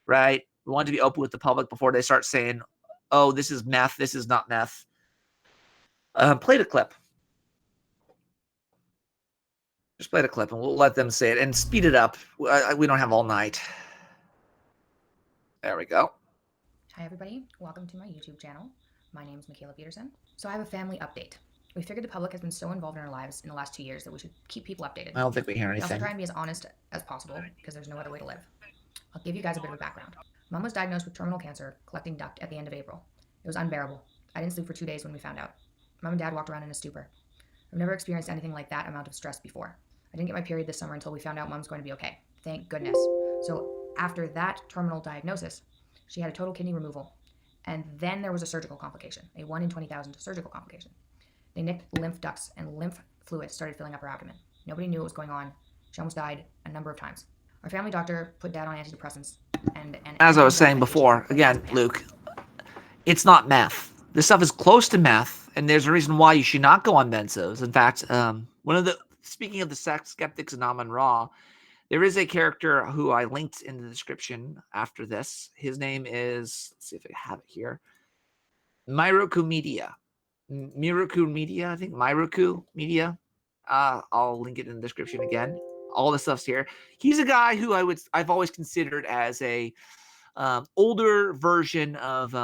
right? We wanted to be open with the public before they start saying, oh, this is meth, this is not meth. Play the clip. Just play the clip and we'll let them say it and speed it up. We don't have all night. There we go. Hi, everybody. Welcome to my YouTube channel. My name is Michaela Peterson. So I have a family update. We figured the public has been so involved in our lives in the last 2 years that we should keep people updated. I don't think we hear We also anything. try and be as honest as possible because there's no other way to live. I'll give you guys a bit of a background. Mom was diagnosed with terminal cancer, collecting duct at the end of April. It was unbearable. I didn't sleep for 2 days when we found out. Mom and Dad walked around in a stupor. I've never experienced anything like that amount of stress before. I didn't get my period this summer until we found out Mom's going to be okay. Thank goodness. So after that terminal diagnosis, she had a total kidney removal. And then there was a surgical complication, a 1 in 20,000 surgical complication. They nicked lymph ducts and lymph fluid started filling up her abdomen. Nobody knew what was going on. She almost died a number of times. Our family doctor put Dad on antidepressants. And as I was saying before, again, Luke, it's not meth. This stuff is close to meth, and there's a reason why you should not go on benzos. In fact, speaking of the sex skeptics in Amun Ra, there is a character who I linked in the description after this. His name is, let's see if I have it here, Miroku Media. Miroku Media, I think. Miroku Media. I'll link it in the description again. All the stuff's here. He's a guy who I've always considered as a older version of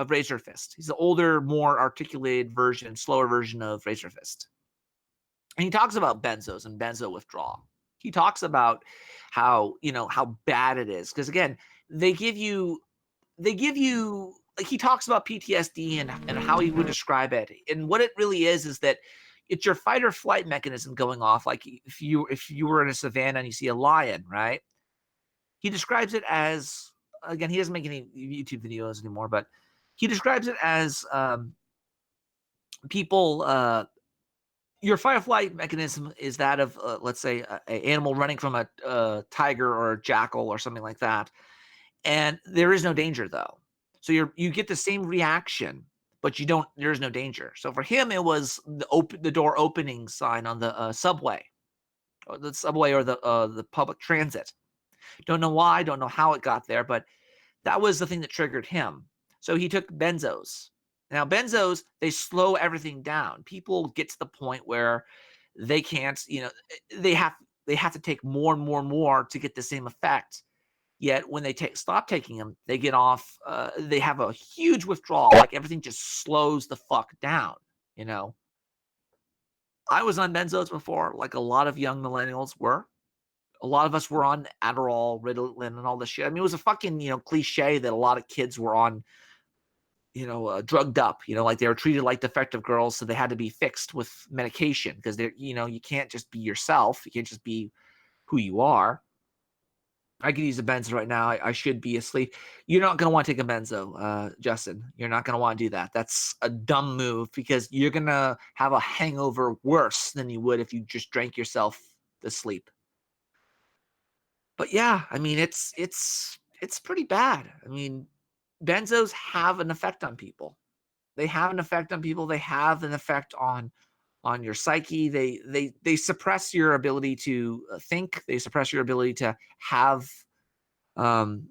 Razor Fist. He's the older, more articulated version, slower version of Razor Fist. And he talks about benzos and benzo withdrawal. He talks about how bad it is. Because again, they give you like, he talks about PTSD and how he would describe it. And what it really is that it's your fight or flight mechanism going off. Like if you were in a savannah and you see a lion, right? He describes it as, again, he doesn't make any YouTube videos anymore, but he describes it as people, your fight or flight mechanism is that of, let's say, an animal running from a tiger or a jackal or something like that. And there is no danger, though. So you get the same reaction, but there's no danger. So for him, it was the door opening sign on the subway or the public transit. Don't know why, don't know how it got there, but that was the thing that triggered him. So he took benzos. Now, benzos, they slow everything down. People get to the point where they can't, they have to take more and more and more to get the same effect. Yet when they stop taking them, they get off, they have a huge withdrawal. Like everything just slows the fuck down, I was on benzos before, like a lot of young millennials were. A lot of us were on Adderall, Ritalin, and all this shit. I mean, it was a fucking, cliche that a lot of kids were on, drugged up, like they were treated like defective girls. So they had to be fixed with medication because you can't just be yourself. You can't just be who you are. I could use a benzo right now. I should be asleep. You're not going to want to take a benzo, Justin. You're not going to want to do that. That's a dumb move because you're going to have a hangover worse than you would if you just drank yourself to sleep. But yeah, I mean, it's pretty bad. I mean, benzos have an effect on people. They have an effect on people. They have an effect on your psyche. They suppress your ability to think. They suppress your ability to have, when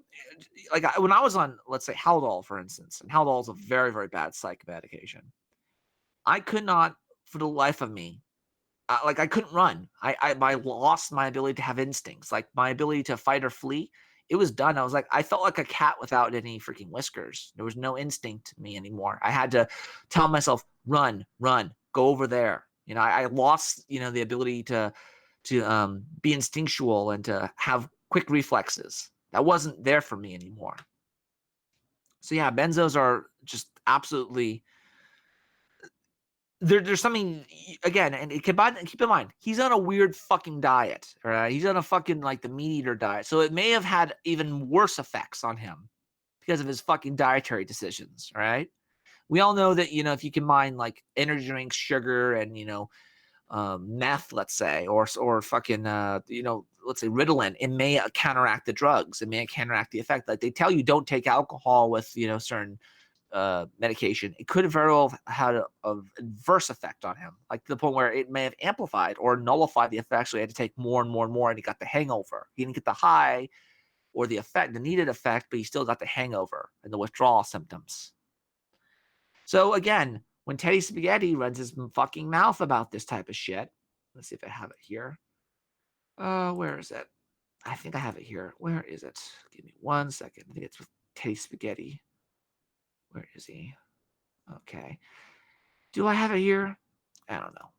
I was on, let's say, Haldol, for instance, and Haldol is a very, very bad psych medication. I could not, for the life of me, I couldn't run. I lost my ability to have instincts, like my ability to fight or flee. It was done. I felt like a cat without any freaking whiskers. There was no instinct to me anymore. I had to tell myself, run, go over there. I lost, the ability to be instinctual and to have quick reflexes. That wasn't there for me anymore. So yeah, benzos are just absolutely. There's something, again, and keep in mind, he's on a weird fucking diet, all right? He's on a fucking, like, the meat eater diet. So it may have had even worse effects on him because of his fucking dietary decisions, right? We all know that, if you combine, like, energy drinks, sugar, and, meth, let's say, or fucking, let's say Ritalin, it may counteract the drugs. It may counteract the effect. Like, they tell you don't take alcohol with, certain medication. It could have very well had an adverse effect on him, like to the point where it may have amplified or nullified the effect. So he had to take more and more and more, and he got the hangover. He didn't get the high or the effect, the needed effect, but he still got the hangover and the withdrawal symptoms. So again, when Teddy Spaghetti runs his fucking mouth about this type of shit, let's see if I have it here. Where is it? I think I have it here. Where is it? Give me 1 second. I think it's with Teddy Spaghetti. Where is he? Okay. Do I have it here? I don't know.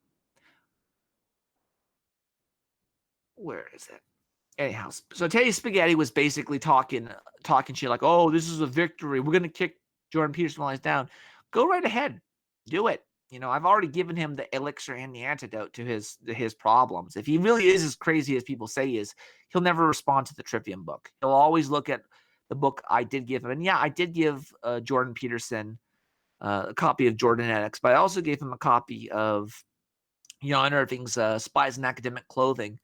Where is it? Anyhow, so Teddy Spaghetti was basically talking shit like, "Oh, this is a victory. We're gonna kick Jordan Peterson while he's down." Go right ahead, do it. I've already given him the elixir and the antidote to his problems. If he really is as crazy as people say he is, he'll never respond to the Trivium book. He'll always look at the book I did give him. And yeah, I did give Jordan Peterson a copy of Jordanetics, but I also gave him a copy of Jan Irving's Spies in Academic Clothing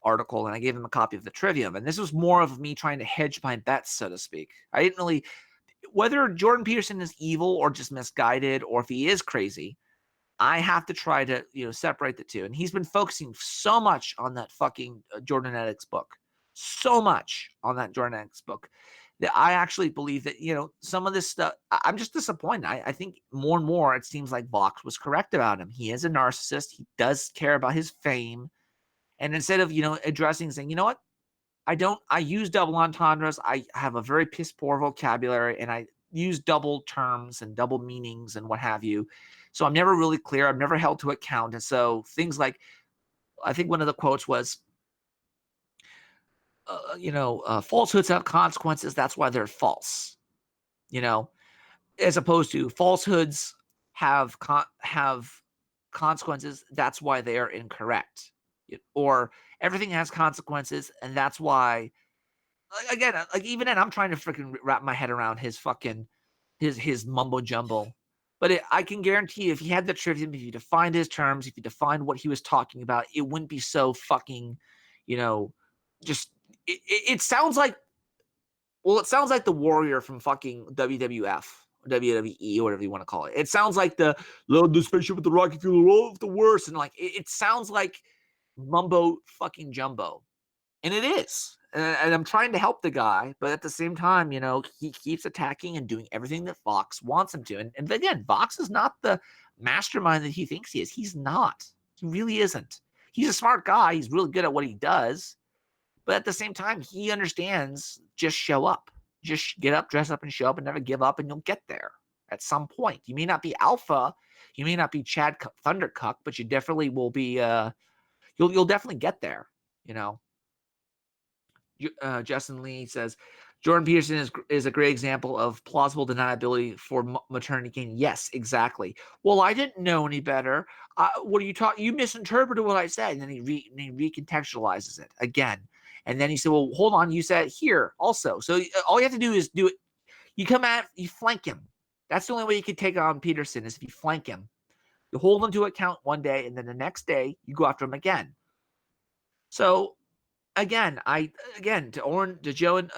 article, and I gave him a copy of the Trivium. And this was more of me trying to hedge my bets, so to speak. I didn't really, whether Jordan Peterson is evil or just misguided, or if he is crazy, I have to try to, separate the two. And he's been focusing so much on that fucking Jordanetics book, so much on that Jordanetics book, that I actually believe that, some of this stuff, I'm just disappointed. I think more and more it seems like Vox was correct about him. He is a narcissist. He does care about his fame. And instead of, addressing, saying, you know what, I use double entendres. I have a very piss poor vocabulary, and I use double terms and double meanings and what have you. So I'm never really clear. I'm never held to account. And so things like, I think one of the quotes was, falsehoods have consequences. That's why they're false, as opposed to falsehoods have consequences. That's why they are incorrect. Or everything has consequences, and that's why, again, like even then, I'm trying to freaking wrap my head around his fucking his mumbo jumbo. But I can guarantee you, if he had the Trivium, if he defined his terms, if he defined what he was talking about, it wouldn't be so fucking, just it sounds like, well, it sounds like the Warrior from fucking WWF, WWE, or whatever you want to call it. It sounds like the spaceship with the rocket fuel, all of the worst, and like it sounds like mumbo fucking jumbo, and it is. And I'm trying to help the guy, but at the same time, he keeps attacking and doing everything that Vox wants him to. And again, Vox is not the mastermind that he thinks he is. He's not. He really isn't. He's a smart guy. He's really good at what he does. But at the same time, he understands, just show up. Just get up, dress up, and show up, and never give up, and you'll get there at some point. You may not be Alpha. You may not be Chad Thundercuck, but you definitely will be, you'll definitely get there, Justin Lee says, Jordan Peterson is a great example of plausible deniability for maternity gain. Yes, exactly. Well, I didn't know any better. What are you talking? You misinterpreted what I said. And then he recontextualizes it again. And then he said, well, hold on. You said here also. So all you have to do is do it. You flank him. That's the only way you can take on Peterson, is if you flank him. You hold him to account one day, and then the next day you go after him again. So again, to Joe and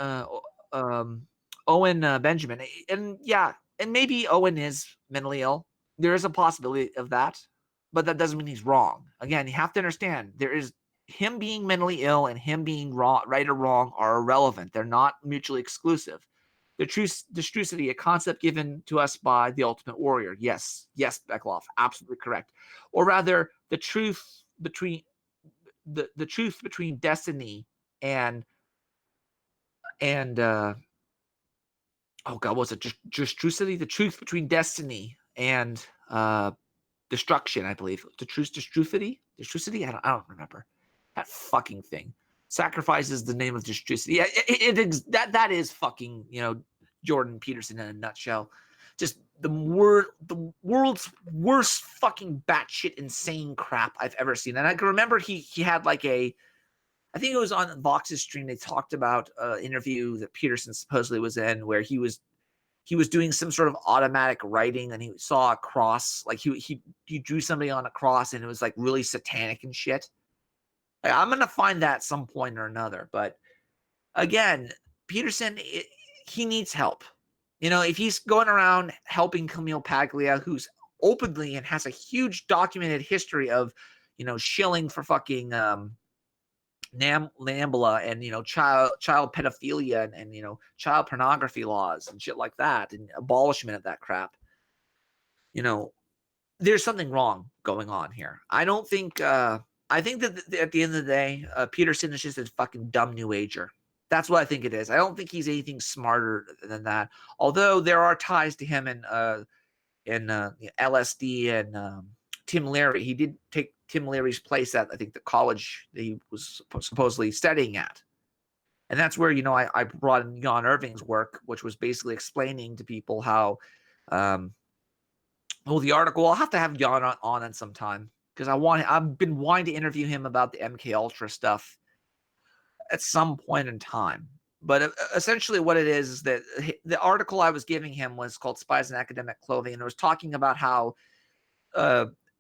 Owen Benjamin, and yeah, and maybe Owen is mentally ill. There is a possibility of that, but that doesn't mean he's wrong. Again, you have to understand, there is him being mentally ill and him being right or wrong are irrelevant. They're not mutually exclusive. The truthicity, a concept given to us by the Ultimate Warrior. Yes, Beckloff, absolutely correct. Or rather, the truth between the truth between destiny and oh god, was it just truthicity? The truth between destiny and destruction, I believe. The truthicity? I don't remember that fucking thing. Sacrifices the name of destrucity. Yeah, that is fucking, Jordan Peterson in a nutshell. Just the world's worst fucking batshit insane crap I've ever seen. And I can remember he had like I think it was on Vox's stream, they talked about an interview that Peterson supposedly was in, where he was doing some sort of automatic writing, and he saw a cross, like he drew somebody on a cross, and it was like really satanic and shit. Like, I'm gonna find that some point or another. But again, Peterson, he needs help. If he's going around helping Camille Paglia, who's openly and has a huge documented history of, shilling for fucking Nambla and, child pedophilia and child pornography laws and shit like that, and abolishment of that crap. There's something wrong going on here. I don't think, I think that at the end of the day, Peterson is just a fucking dumb new ager. That's what I think it is. I don't think he's anything smarter than that. Although there are ties to him in LSD and Tim Leary. He did take Tim Leary's place at, I think, the college that he was supposedly studying at. And that's where, I brought in Jan Irving's work, which was basically explaining to people how, the article, I'll have to have Jan on at some time, because I've been wanting to interview him about the MK Ultra stuff at some point in time. But essentially what it is that the article I was giving him was called Spies in Academic Clothing, and it was talking about how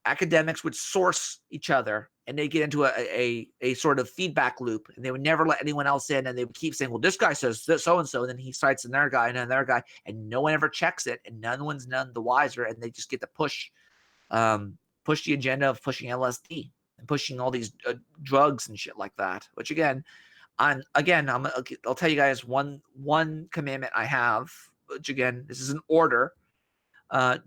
academics would source each other, and they get into a sort of feedback loop, and they would never let anyone else in, and they would keep saying, well, this guy says so-and-so, and then he cites another guy and another guy, and no one ever checks it, and one's none the wiser, and they just get to push the agenda of pushing LSD and pushing all these drugs and shit like that, which I'll tell you guys one commandment I have, which again, this is an order.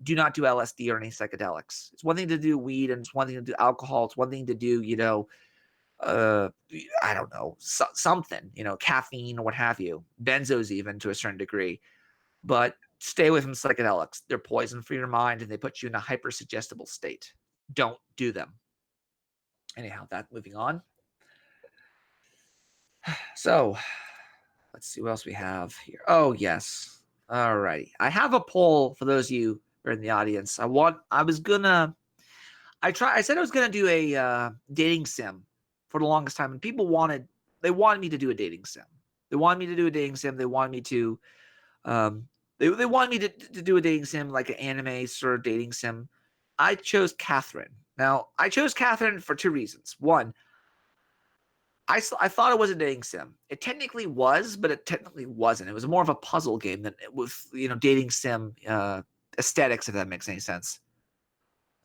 Do not do LSD or any psychedelics. It's one thing to do weed, and it's one thing to do alcohol. It's one thing to do, I don't know, something, caffeine or what have you, benzos even to a certain degree. But stay away from psychedelics. They're poison for your mind, and they put you in a hyper-suggestible state. Don't do them. Anyhow, moving on. So, let's see what else we have here. Oh, yes. All right. I have a poll for those of you who are in the audience. I said I was going to do a dating sim for the longest time, and people wanted me to do a dating sim. They wanted me to do a dating sim. They wanted me to they wanted me to do a dating sim, like an anime sort of dating sim. I chose Catherine. Now, I chose Catherine for two reasons. One, I thought it was a dating sim. It technically was, but it technically wasn't. It was more of a puzzle game than it was, dating sim aesthetics, if that makes any sense.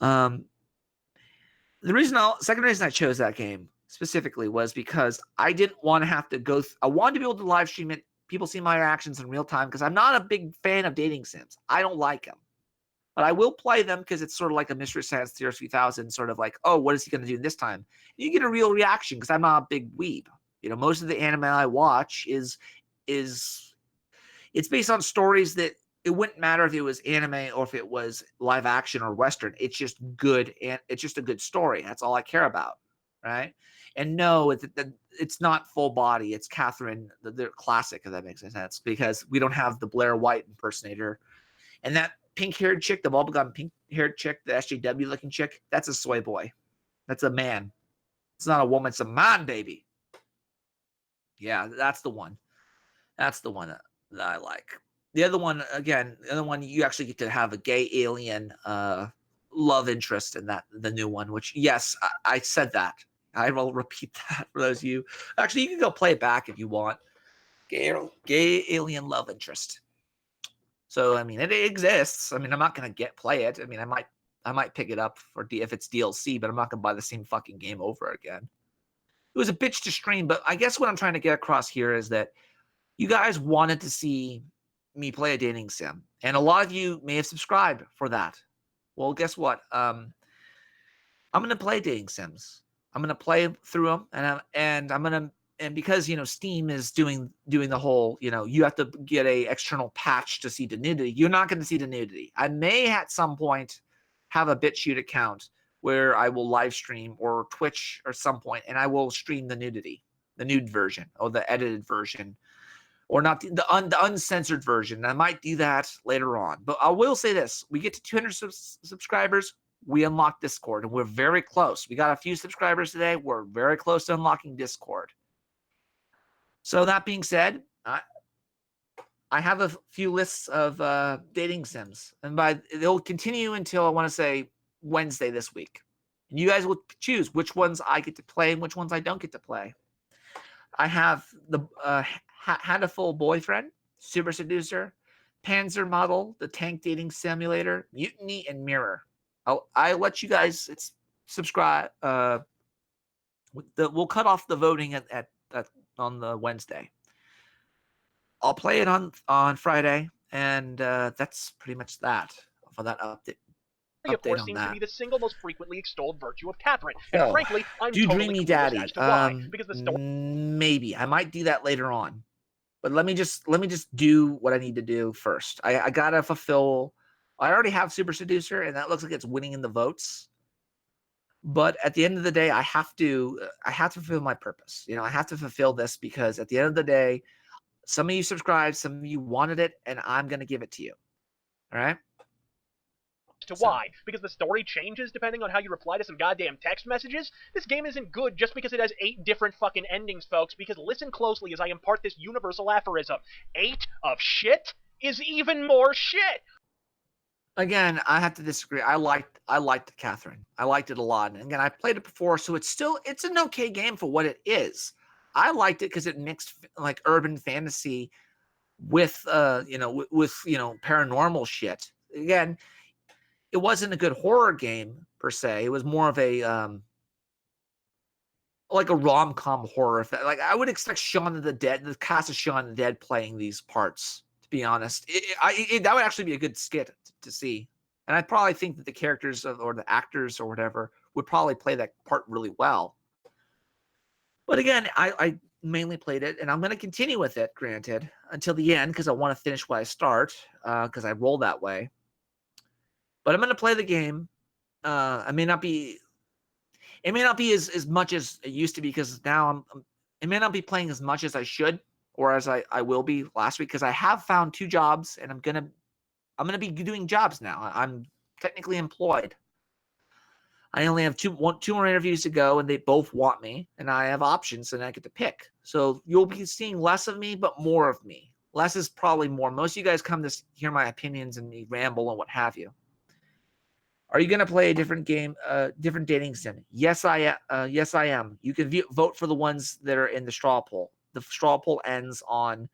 Second reason I chose that game specifically was because I didn't want to have to go. I wanted to be able to live stream it. People see my reactions in real time, because I'm not a big fan of dating sims. I don't like them. But I will play them because it's sort of like a Mystery Science Theater 3000, sort of like, oh, what is he going to do this time? You get a real reaction, because I'm not a big weeb. Most of the anime I watch is it's based on stories that it wouldn't matter if it was anime or if it was live action or Western. It's just good, and it's just a good story. That's all I care about, right? And no, it's not full body. It's Catherine, the classic, if that makes sense, because we don't have the Blair White impersonator. And that pink-haired chick, the bubblegum pink-haired chick, the SJW-looking chick, that's a soy boy. That's a man. It's not a woman. It's a man, baby. Yeah, that's the one. That's the one that I like. The other one, you actually get to have a gay alien love interest in the new one, which, yes, I said that. I will repeat that for those of you. Actually, you can go play it back if you want. Gay alien love interest. So, it exists. I'm not going to play it. I might pick it up if it's DLC, but I'm not going to buy the same fucking game over again. It was a bitch to stream, but I guess what I'm trying to get across here is that you guys wanted to see me play a dating sim, and a lot of you may have subscribed for that. Well, guess what? I'm going to play dating sims. I'm going to play through them, and because Steam is doing the whole, you have to get a external patch to see the nudity. You're not going to see the nudity. I may at some point have a BitChute account where I will live stream, or Twitch or some point, and I will stream the nudity, the nude version or the edited version, or not the uncensored version. I might do that later on. But I will say this: we get to 200 subscribers, we unlock Discord, and we're very close. We got a few subscribers today. We're very close to unlocking Discord. So that being said, I have a few lists of dating sims, and they'll continue until I want to say Wednesday this week. And you guys will choose which ones I get to play and which ones I don't get to play. I have the Handful Boyfriend, Super Seducer, Panzer Model, the Tank Dating Simulator, Mutiny, and Mirror. I'll let you guys subscribe. We'll cut off the voting at on the Wednesday. I'll play it on Friday, and that's pretty much that for that update. Of course, seems to be the single most frequently extolled virtue of Catherine. And frankly, I'm totally Dreamy Daddy. as to why. Because the story... Maybe I might do that later on, but let me just do what I need to do first. I gotta fulfill. I already have Super Seducer, and that looks like it's winning in the votes. But at the end of the day, I have to fulfill my purpose. I have to fulfill this because at the end of the day, some of you subscribed, some of you wanted it, and I'm going to give it to you. All right? Why? Because the story changes depending on how you reply to some goddamn text messages? This game isn't good just because it has 8 different fucking endings, folks, because listen closely as I impart this universal aphorism. 8 of shit is even more shit! Again, I have to disagree. I liked Catherine. I liked it a lot. And again, I played it before, so it's an okay game for what it is. I liked it because it mixed like urban fantasy with paranormal shit. Again, it wasn't a good horror game per se. It was more of a like a rom-com horror. Like I would expect Shaun of the Dead, the cast of Shaun of the Dead playing these parts. To be honest, that would actually be a good skit to see. And I probably think that the characters or the actors or whatever would probably play that part really well. But again, I mainly played it, and I'm going to continue with it, granted, until the end because I want to finish what I start because I roll that way. But I'm going to play the game. It may not be as much as it used to be because now it may not be playing as much as I should or as I will be last week because I have found 2 jobs and I'm gonna be doing jobs now. I'm technically employed. I only have two more interviews to go, and they both want me, and I have options, and I get to pick. So you'll be seeing less of me, but more of me. Less is probably more. Most of you guys come to hear my opinions and me ramble and what have you. Are you going to play a different game, different dating sim? Yes, I am. You can vote for the ones that are in the straw poll. The straw poll ends on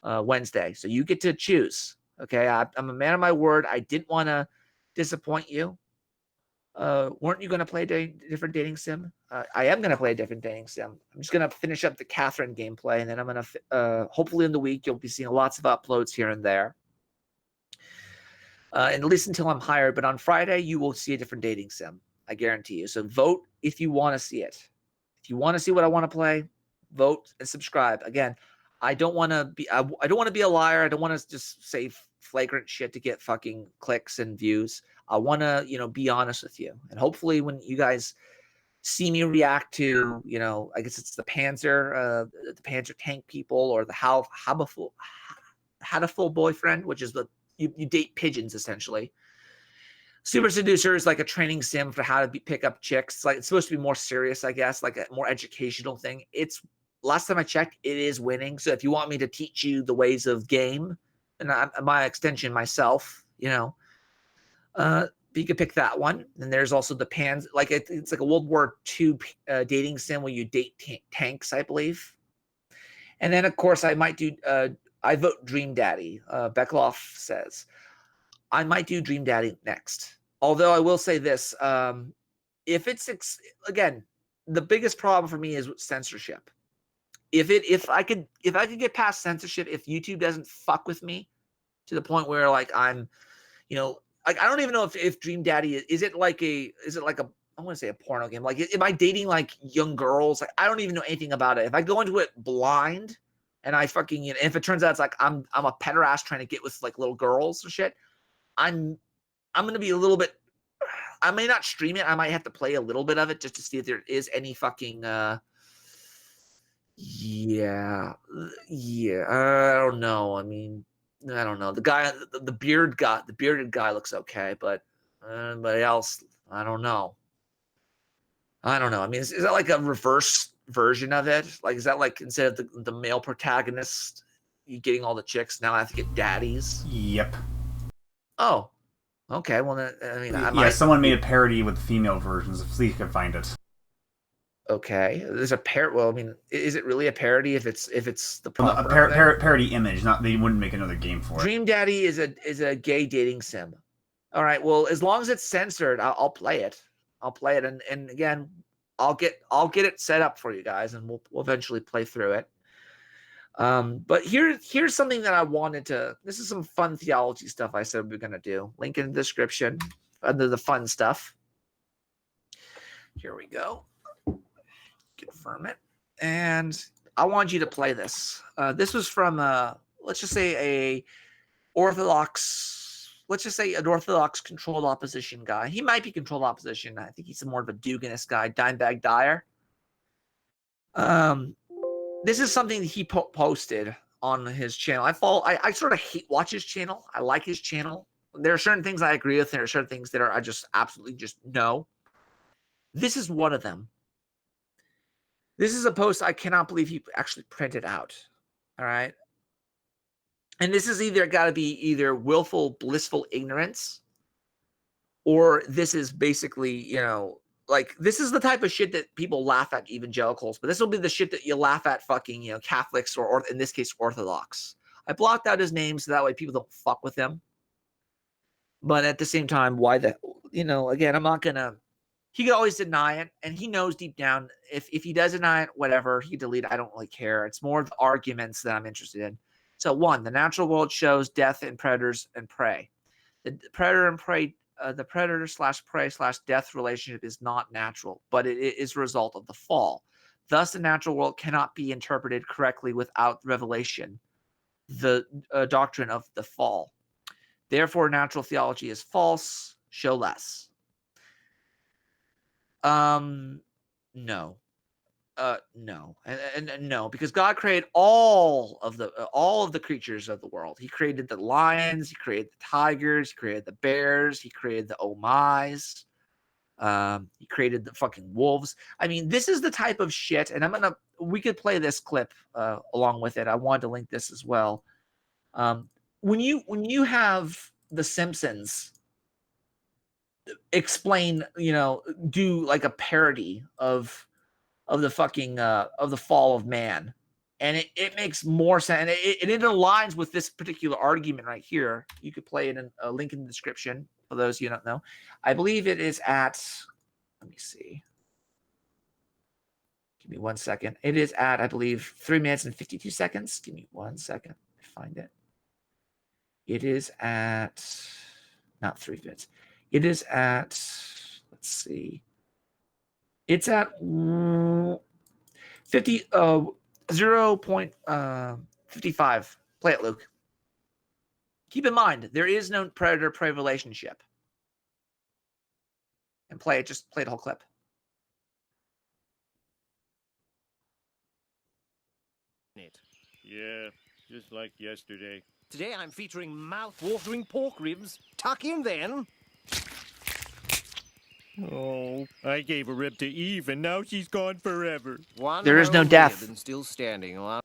Wednesday, so you get to choose. Okay, I'm a man of my word. I didn't want to disappoint you. Weren't you going to play a different dating sim? I am going to play a different dating sim. I'm just going to finish up the Catherine gameplay, and then I'm going to, hopefully in the week, you'll be seeing lots of uploads here and there. And at least until I'm hired. But on Friday, you will see a different dating sim. I guarantee you. So vote if you want to see it. If you want to see what I want to play, vote and subscribe. Again, I don't want to be a liar. I don't want to just say flagrant shit to get fucking clicks and views. I want to, be honest with you. And hopefully when you guys see me react to, I guess it's the Panzer tank people or the Hatoful boyfriend, which is you date pigeons essentially. Super Seducer is like a training sim for how to pick up chicks. It's supposed to be more serious, I guess, like a more educational thing. It's last time I checked, it is winning. So if you want me to teach you the ways of game, and my extension myself, you could pick that one. And there's also the Pans, like it's like a World War II dating sim where you date tanks, I believe. And then of course I might do. I vote Dream Daddy. Beckloff says I might do Dream Daddy next. Although I will say this: if it's again, the biggest problem for me is censorship. If I could get past censorship, if YouTube doesn't fuck with me to the point where like I'm, like I don't even know if Dream Daddy is it like a I want to say a porno game. Like am I dating like young girls? Like I don't even know anything about it. If I go into it blind and I fucking if it turns out it's like I'm a pederast trying to get with like little girls or shit, I'm gonna be a little bit. I may not stream it. I might have to play a little bit of it just to see if there is any fucking. Yeah. I don't know. I mean, I don't know. The guy, the bearded guy looks okay, but anybody else, I don't know. I mean, is that like a reverse version of it? Like, is that like instead of the male protagonist, you getting all the chicks, now I have to get daddies? Yep. Oh, okay. Well, then, I mean, someone made a parody with female versions. If you can find it. Okay, there's a Well, I mean, is it really a parody if it's the proper parody image? Not they wouldn't make another game for it. Dream Daddy is a gay dating sim. All right, well, as long as it's censored, I'll play it. I'll play it, and again, I'll get it set up for you guys, and we'll eventually play through it. But here's something that I wanted to. This is some fun theology stuff I said we're gonna do. Link in the description under the fun stuff. Here we go. Confirm it, and I want you to play this. This was from let's just say a Orthodox let's just say an Orthodox controlled opposition guy. He might be controlled opposition. I think he's more of a Duganist guy, Dimebag Dyer. This is something that he posted on his channel. I sort of watch his channel. I like his channel. There are certain things I agree with. There are certain things that I just absolutely just no. This is one of them. This is a post I cannot believe he actually printed out. All right. And this is either got to be either willful, blissful ignorance, or this is basically, like this is the type of shit that people laugh at evangelicals, but this will be the shit that you laugh at fucking, Catholics or in this case, Orthodox. I blocked out his name so that way people don't fuck with him. But at the same time, why the, again, I'm not going to, he could always deny it. And he knows deep down, if he does deny it, whatever, he delete it. I don't really care. It's more the arguments that I'm interested in. So 1, the natural world shows death in predators and prey. The predator and prey, the predator/prey/death relationship is not natural, but it is a result of the fall. Thus, the natural world cannot be interpreted correctly without revelation, the doctrine of the fall. Therefore, natural theology is false. Show less. No. No, and no, because God created all of the creatures of the world. He created the lions, he created the tigers, he created the bears, he created the omais, he created the fucking wolves. I mean, this is the type of shit, and we could play this clip along with it. I wanted to link this as well. When you have The Simpsons explain, do like a parody of the fucking of the fall of man, and it makes more sense, and it aligns with this particular argument right here. You could play it in a link in the description for those you don't know. I believe it is at, let me see, give me 1 second. It is at, I believe, 3 minutes and 52 seconds. Give me 1 second to find it. It is at, not 3 minutes, it is at, let's see, it's at 0.55. Play it, Luke. Keep in mind, there is no predator-prey relationship. And play it. Just play the whole clip. Yeah, just like yesterday. Today I'm featuring mouth-watering pork ribs. Tuck in then. Oh, I gave a rib to Eve, and now she's gone forever. There is no death. And still standing. Well,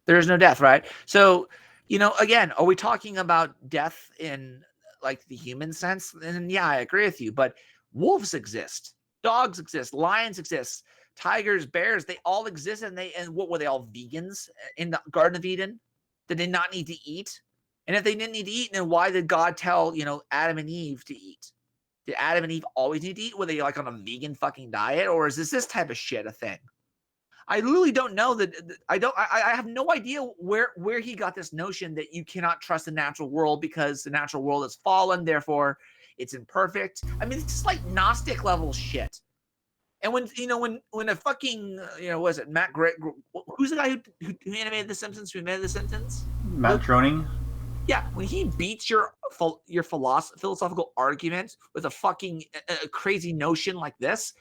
there is no death, right? So, again, are we talking about death in like the human sense? And yeah, I agree with you. But wolves exist, dogs exist, lions exist, tigers, bears. They all exist, and what were they all vegans in the Garden of Eden? Did they not need to eat? And if they didn't need to eat, then why did God tell Adam and Eve to eat? Did Adam and Eve always need to eat? Were they like on a vegan fucking diet, or is this type of shit a thing? I really don't know that. I have no idea where he got this notion that you cannot trust the natural world because the natural world is fallen, therefore it's imperfect. I mean, it's just like Gnostic level shit. And when a fucking was it Matt Gray? Who's the guy who animated The Simpsons? Who made The Simpsons? Matt Groening. Yeah, when he beats your philosophical argument with a fucking crazy notion like this,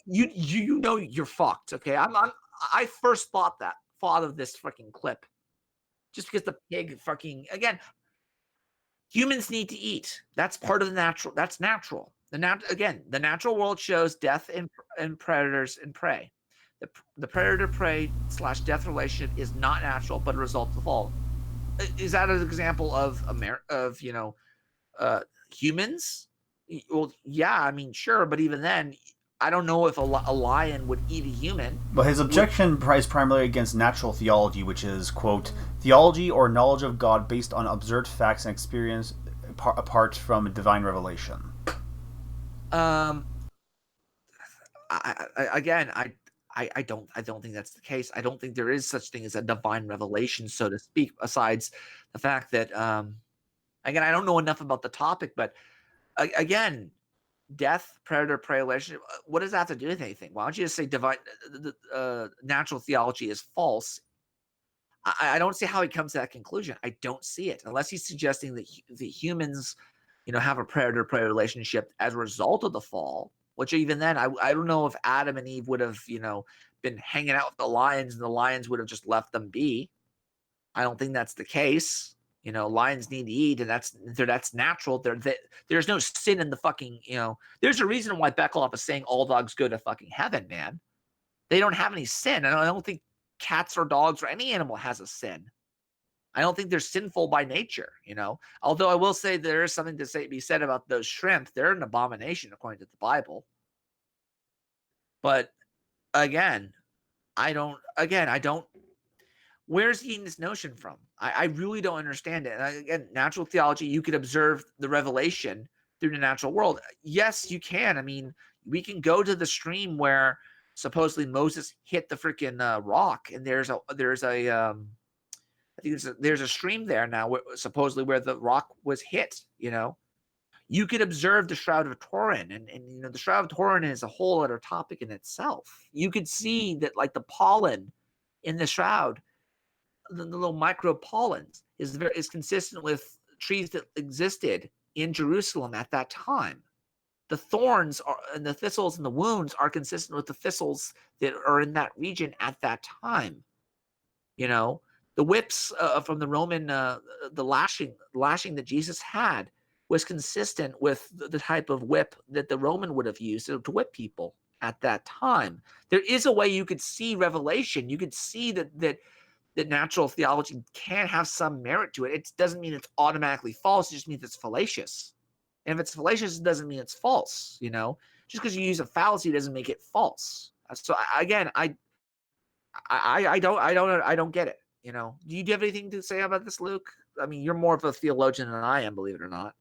you're fucked. Okay, I first thought of this fucking clip, just because the pig fucking, again, humans need to eat. That's part of the natural. That's natural. The natural world shows death in predators and prey. The predator-prey/death relationship is not natural, but a result of the fall. Is that an example of humans? Well, yeah, I mean, sure, but even then, I don't know if a lion would eat a human. But his objection is primarily against natural theology, which is, quote, theology or knowledge of God based on observed facts and experience apart from divine revelation. I don't think that's the case. I don't think there is such thing as a divine revelation, so to speak, besides the fact that, again, I don't know enough about the topic, but again, death, predator, prey relationship, what does that have to do with anything? Why don't you just say natural theology is false? I don't see how he comes to that conclusion. I don't see it unless he's suggesting that the humans, have a predator-prey relationship as a result of the fall. Which even then, I don't know if Adam and Eve would have been hanging out with the lions and the lions would have just left them be. I don't think that's the case. Lions need to eat, and that's natural. There's no sin in the fucking. There's a reason why Beckloff is saying all dogs go to fucking heaven, man. They don't have any sin. And I don't think cats or dogs or any animal has a sin. I don't think they're sinful by nature, Although I will say there is something to be said about those shrimp. They're an abomination according to the Bible. But again, I don't. Where's he getting this notion from? I really don't understand it. And again, natural theology, you could observe the revelation through the natural world. Yes, you can. I mean, we can go to the stream where supposedly Moses hit the freaking rock, and there's a I think there's a stream there now, supposedly where the rock was hit. You could observe the Shroud of Turin, and the Shroud of Turin is a whole other topic in itself. You could see that, like, the pollen in the shroud, the little micro pollens, is consistent with trees that existed in Jerusalem at that time. The thorns and the thistles and the wounds are consistent with the thistles that are in that region at that time. The whips from the Roman, the lashing that Jesus had was consistent with the type of whip that the Roman would have used to whip people at that time. There is a way you could see revelation. You could see that natural theology can have some merit to it. It doesn't mean it's automatically false. It just means it's fallacious. And if it's fallacious, it doesn't mean it's false. Just because you use a fallacy doesn't make it false. So again, I don't get it. Do you have anything to say about this, Luke? I mean, you're more of a theologian than I am, believe it or not.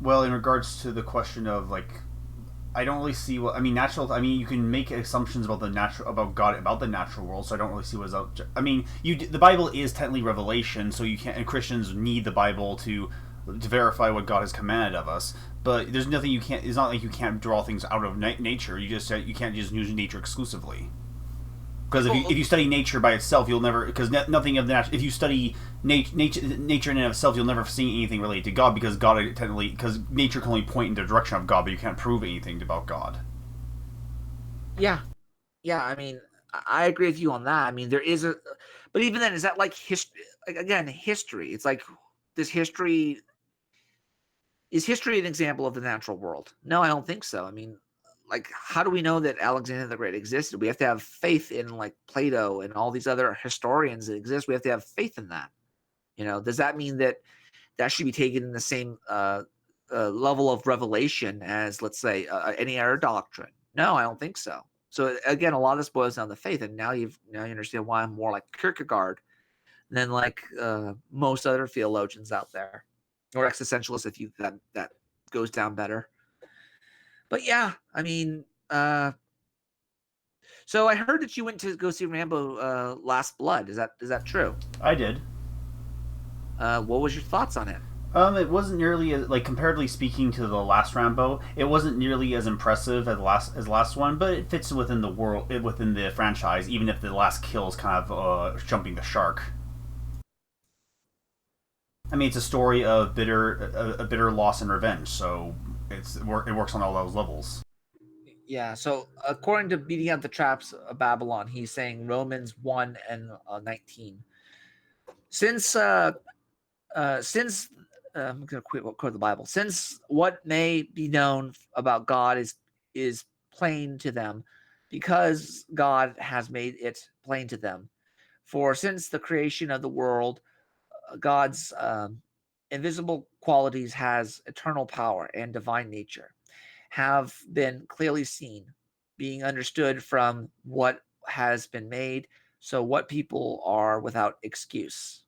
Well, in regards to the question of, like, I don't really see what I mean. You can make assumptions about God, about the natural world. So I don't really see what's up. I mean, the Bible is technically revelation, so you can't. And Christians need the Bible to verify what God has commanded of us. But there's nothing you can't. It's not like you can't draw things out of nature. You can't just use nature exclusively. Because if you study nature by itself, you'll never. Because nothing of that. If you study nature in and of itself, you'll never see anything related to God. Because nature can only point in the direction of God, but you can't prove anything about God. Yeah. I mean, I agree with you on that. I mean, there is but even then, is that like history? Like, again, history. It's like this history. Is history an example of the natural world? No, I don't think so. I mean, like, how do we know that Alexander the Great existed? We have to have faith in, like, Plato and all these other historians that exist. We have to have faith in that. Does that mean that should be taken in the same level of revelation as, let's say, any other doctrine? No, I don't think so. So again, a lot of this boils down to faith, and now you understand why I'm more like Kierkegaard than like most other theologians out there, or existentialists, if that goes down better. But yeah, I mean, so I heard that you went to go see Rambo Last Blood. Is that true? I did. What was your thoughts on it? It wasn't nearly as, like, comparatively speaking to the last Rambo, it wasn't nearly as impressive as the last one, but it fits within the franchise, even if the last kill is kind of jumping the shark. I mean, it's a story of bitter loss and revenge, so it works on all those levels. Yeah, so according to Beating Out the Traps of Babylon, he's saying Romans 1 and 19. Since I'm going to quote the Bible. Since what may be known about God is plain to them, because God has made it plain to them. For since the creation of the world, God's invisible qualities has eternal power and divine nature, have been clearly seen, being understood from what has been made, so what people are without excuse.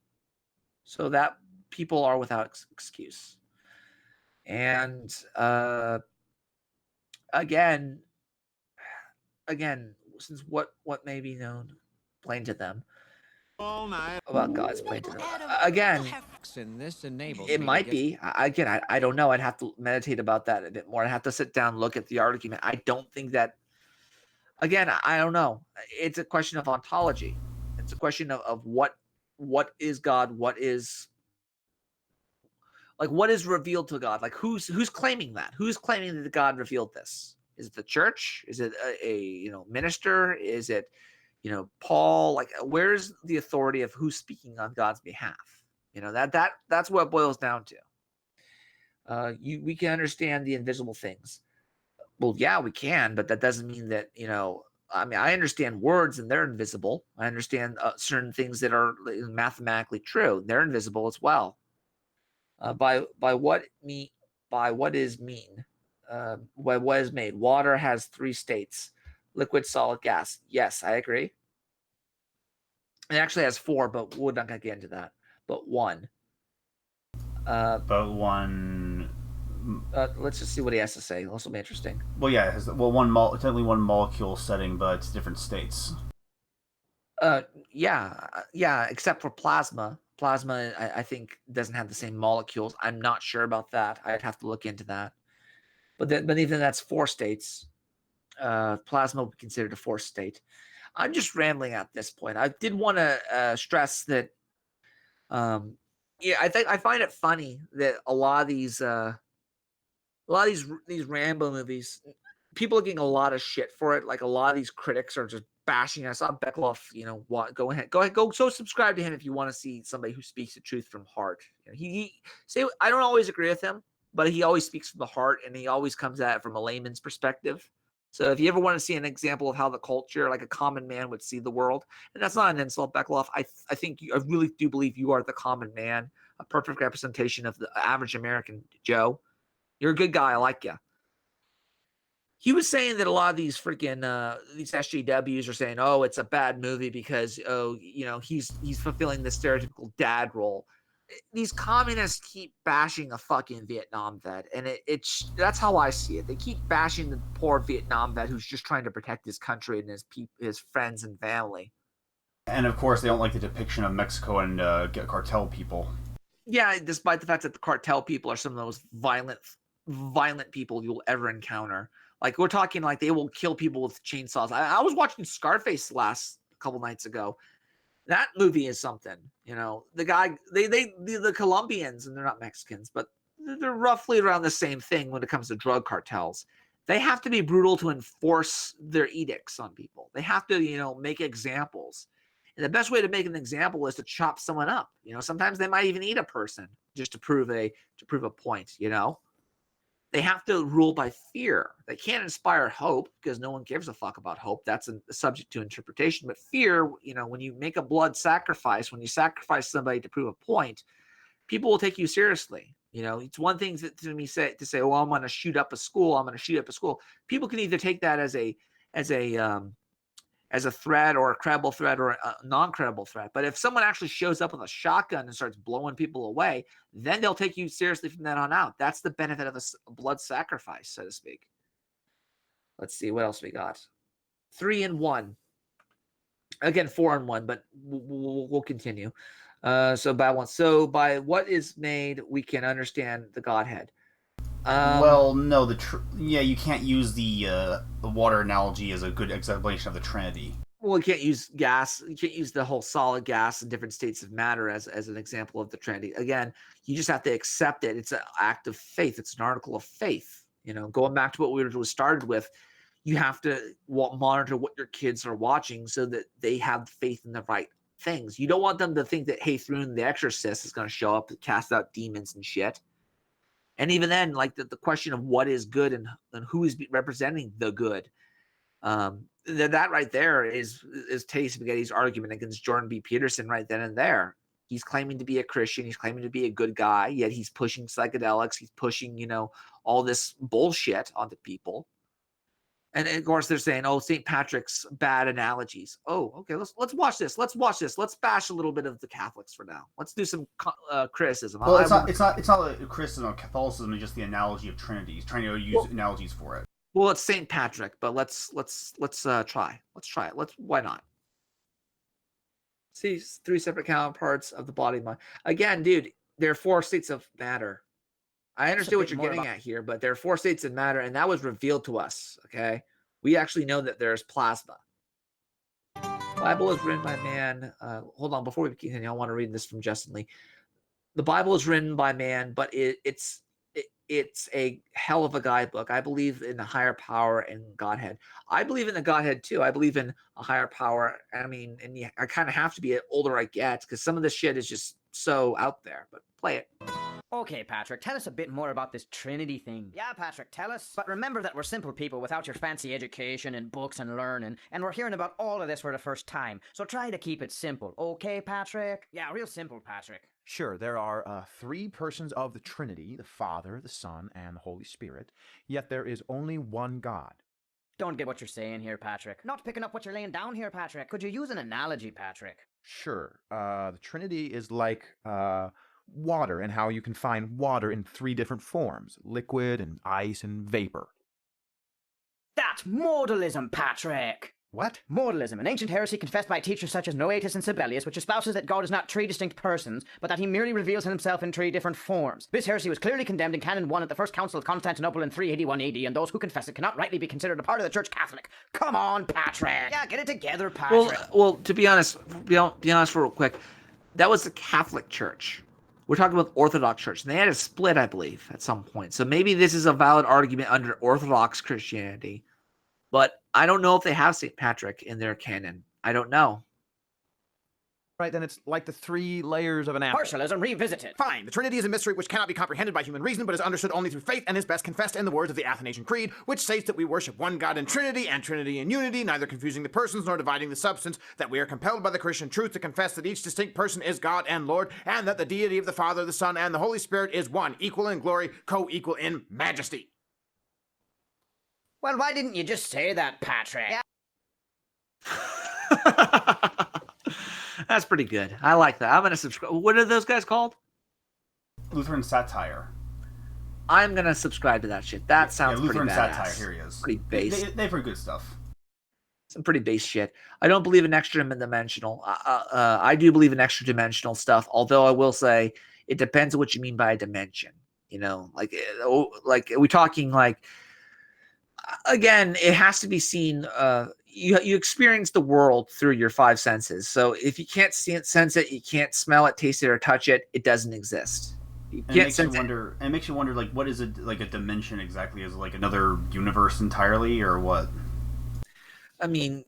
So that people are without excuse. And again, since what may be known plain to them about God's plain to them. Again, it might be. I don't know. I'd have to meditate about that a bit more. I'd have to sit down, look at the argument. I don't think that Again, I don't know. It's a question of ontology. It's a question of what is God, what is revealed to God. Like who's claiming that? Who's claiming that God revealed this? Is it the church? Is it a minister? Is it Paul? Like where's the authority of who's speaking on God's behalf? That's what it boils down to. We can understand the invisible things. Well, yeah, we can, but that doesn't mean that, I mean, I understand words and they're invisible. I understand certain things that are mathematically true. They're invisible as well. By what is mean? By what is made? Water has 3 states: liquid, solid, gas. Yes, I agree. It actually has 4, but we're not gonna get into that. But 1. Let's just see what he has to say. This will be interesting. Well, yeah, it has technically one molecule setting, but it's different states. Yeah, except for plasma. Plasma, I think, doesn't have the same molecules. I'm not sure about that. I'd have to look into that. But even that's 4 states. Plasma would be considered a 4th state. I'm just rambling at this point. I did want to stress that. I find it funny that a lot of these Rambo movies, people are getting a lot of shit for it. Like a lot of these critics are just bashing. I saw Beckloff, go ahead, go subscribe to him if you want to see somebody who speaks the truth from heart. I don't always agree with him, but he always speaks from the heart, and he always comes at it from a layman's perspective. So if you ever want to see an example of how the culture, like a common man, would see the world, and that's not an insult, Beckloff. I really do believe you are the common man, a perfect representation of the average American Joe. You're a good guy. I like you. He was saying that a lot of these freaking these SJWs are saying, "Oh, it's a bad movie because he's fulfilling the stereotypical dad role." These communists keep bashing a fucking Vietnam vet, and that's how I see it. They keep bashing the poor Vietnam vet who's just trying to protect his country and his friends and family. And of course, they don't like the depiction of Mexico and cartel people. Yeah, despite the fact that the cartel people are some of the most violent people you'll ever encounter. Like we're talking like they will kill people with chainsaws. I was watching Scarface last couple nights ago. That movie is something, the guy, the Colombians, and they're not Mexicans, but they're roughly around the same thing when it comes to drug cartels. They have to be brutal to enforce their edicts on people. They have to, make examples. And the best way to make an example is to chop someone up. Sometimes they might even eat a person just to prove a point, They have to rule by fear. They can't inspire hope because no one gives a fuck about hope. That's subject to interpretation. But fear, when you make a blood sacrifice, when you sacrifice somebody to prove a point, people will take you seriously. It's one thing to say, "Oh, I'm going to shoot up a school. I'm going to shoot up a school." People can either take that as a threat or a credible threat or a non-credible threat. But if someone actually shows up with a shotgun and starts blowing people away, then they'll take you seriously from then on out. That's the benefit of a blood sacrifice, so to speak. Let's see what else we got. 3 and 1. Again, 4 and 1, but we'll continue. So by what is made, we can understand the Godhead. Well, no, you can't use the water analogy as a good explanation of the Trinity. Well, you can't use gas. You can't use the whole solid gas and different states of matter as an example of the Trinity. Again, you just have to accept it. It's an act of faith. It's an article of faith. Going back to what we started with, you have to monitor what your kids are watching so that they have faith in the right things. You don't want them to think that, hey, Thrune the Exorcist is going to show up and cast out demons and shit. And even then, like the question of what is good and who is representing the good, that right there is Teddy Spaghetti's argument against Jordan B. Peterson right then and there. He's claiming to be a Christian. He's claiming to be a good guy, yet he's pushing psychedelics. He's pushing, all this bullshit onto people. And of course, they're saying, "Oh, St. Patrick's bad analogies." Oh, okay. Let's watch this. Let's bash a little bit of the Catholics for now. Let's do some criticism. Well, it's not a criticism of Catholicism. It's just the analogy of Trinity. He's trying to use analogies for it. Well, it's St. Patrick, but let's try. Let's try it. Why not? See, 3 separate counterparts of the body, mind. Again, dude, there are 4 states of matter. I understand what you're getting at here, but there are 4 states of matter, and that was revealed to us. Okay, We actually know that there's plasma. Bible is written by man. Hold on, before we continue, I want to read this from Justin Lee. The Bible is written by man, but it's a hell of a guidebook. I believe in a higher power and Godhead. I believe in the Godhead too. I believe in a higher power. I mean, and yeah, I kind of have to be the older I get because some of this shit is just so out there. But play it. Okay, Patrick, tell us a bit more about this Trinity thing. Yeah, Patrick, tell us. But remember that we're simple people without your fancy education and books and learning, and we're hearing about all of this for the first time. So try to keep it simple, okay, Patrick? Yeah, real simple, Patrick. Sure, there are 3 persons of the Trinity, the Father, the Son, and the Holy Spirit, yet there is only one God. Don't get what you're saying here, Patrick. Not picking up what you're laying down here, Patrick. Could you use an analogy, Patrick? Sure, the Trinity is like water, and how you can find water in 3 different forms, liquid and ice and vapor. That's modalism, Patrick! What? Modalism, an ancient heresy confessed by teachers such as Noetus and Sibelius, which espouses that God is not 3 distinct persons, but that he merely reveals himself in 3 different forms. This heresy was clearly condemned in Canon 1 at the First Council of Constantinople in 381 AD, and those who confess it cannot rightly be considered a part of the Church Catholic. Come on, Patrick! Yeah, get it together, Patrick! Well, to be honest, be honest real quick, that was the Catholic Church. We're talking about Orthodox Church, and they had a split, I believe, at some point. So maybe this is a valid argument under Orthodox Christianity. But I don't know if they have St. Patrick in their canon. I don't know. Right, then it's like the 3 layers of an apple. Partialism revisited. Fine, the Trinity is a mystery which cannot be comprehended by human reason, but is understood only through faith and is best confessed in the words of the Athanasian Creed, which states that we worship one God in Trinity and Trinity in unity, neither confusing the persons nor dividing the substance, that we are compelled by the Christian truth to confess that each distinct person is God and Lord, and that the deity of the Father, the Son, and the Holy Spirit is one, equal in glory, co-equal in majesty. Well, why didn't you just say that, Patrick? Yeah. That's pretty good. I like that. I'm going to subscribe. What are those guys called? Lutheran Satire. I'm going to subscribe to that shit. That sounds Lutheran pretty badass. Satire, here he is. Pretty base. They have pretty good stuff. Some pretty base shit. I don't believe in extra dimensional. I do believe in extra dimensional stuff, although I will say it depends on what you mean by a dimension. You know, like are we talking like, again, it has to be seen. You experience the world through your 5 senses. So if you can't see it, sense it, you can't smell it, taste it, or touch it, it doesn't exist. You can't sense it. It makes you wonder, like, what is it, like a dimension exactly? Is it like another universe entirely, or what? I mean,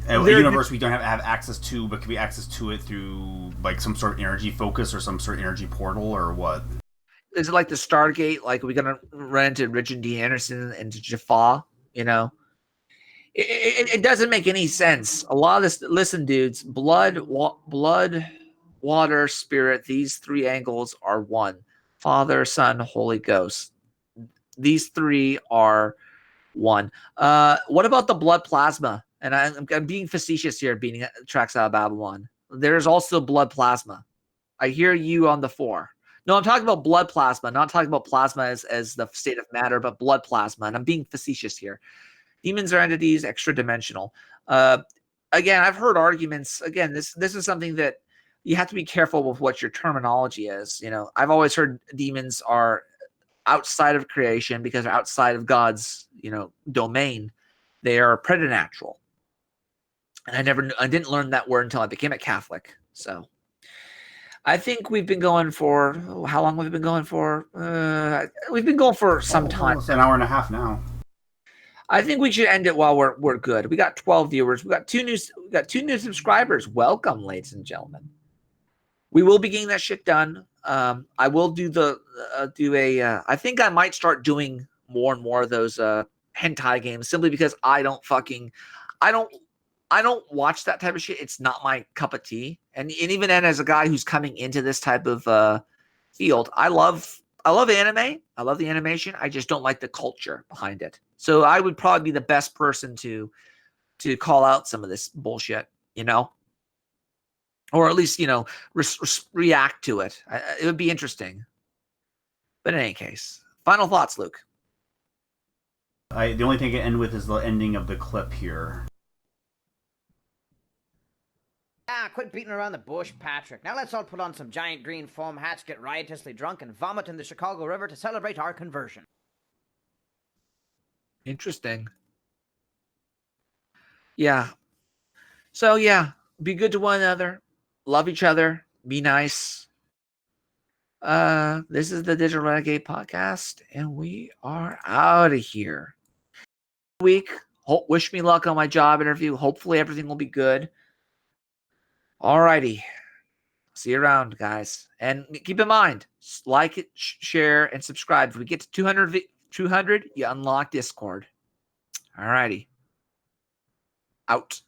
a universe we don't have access to, but can we access to it through like some sort of energy focus or some sort of energy portal, or what? Is it like the Stargate? Like, are we gonna run into Richard D. Anderson and to Jaffa? You know, it doesn't make any sense. A lot of this. Listen, dudes, blood, water, spirit. These 3 angles are one. Father, Son, Holy Ghost. These 3 are one. What about the blood plasma? And I'm being facetious here, beating tracks out of Babylon. There's also blood plasma. I hear you on the 4. No, I'm talking about blood plasma, not talking about plasma as the state of matter, but blood plasma. And I'm being facetious here. Demons are entities, extra dimensional. Again, I've heard arguments. Again, this is something that you have to be careful with what your terminology is. You know, I've always heard demons are outside of creation because they're outside of God's, domain. They are preternatural. And I didn't learn that word until I became a Catholic. So I think we've been going for, how long have we been going for? We've been going for some time. It's an hour and a half now. I think we should end it while we're good. We got 12 viewers. We got two new subscribers. Welcome, ladies and gentlemen. We will be getting that shit done. I will I think I might start doing more and more of those hentai games simply because I don't watch that type of shit. It's not my cup of tea. And even then, as a guy who's coming into this type of field, I love anime. I love the animation. I just don't like the culture behind it. So I would probably be the best person to call out some of this bullshit, or at least, react to it. It would be interesting. But in any case, final thoughts, Luke. The only thing I can end with is the ending of the clip here. Quit beating around the bush, Patrick. Now let's all put on some giant green foam hats, get riotously drunk, and vomit in the Chicago River to celebrate our conversion. Interesting. Yeah. So yeah, be good to one another. Love each other. Be nice. This is the Digital Renegade podcast, and we are out of here. Week. Wish me luck on my job interview. Hopefully everything will be good. Alrighty. See you around, guys. And keep in mind, like it, share, and subscribe. If we get to 200, you unlock Discord. Alrighty. Out.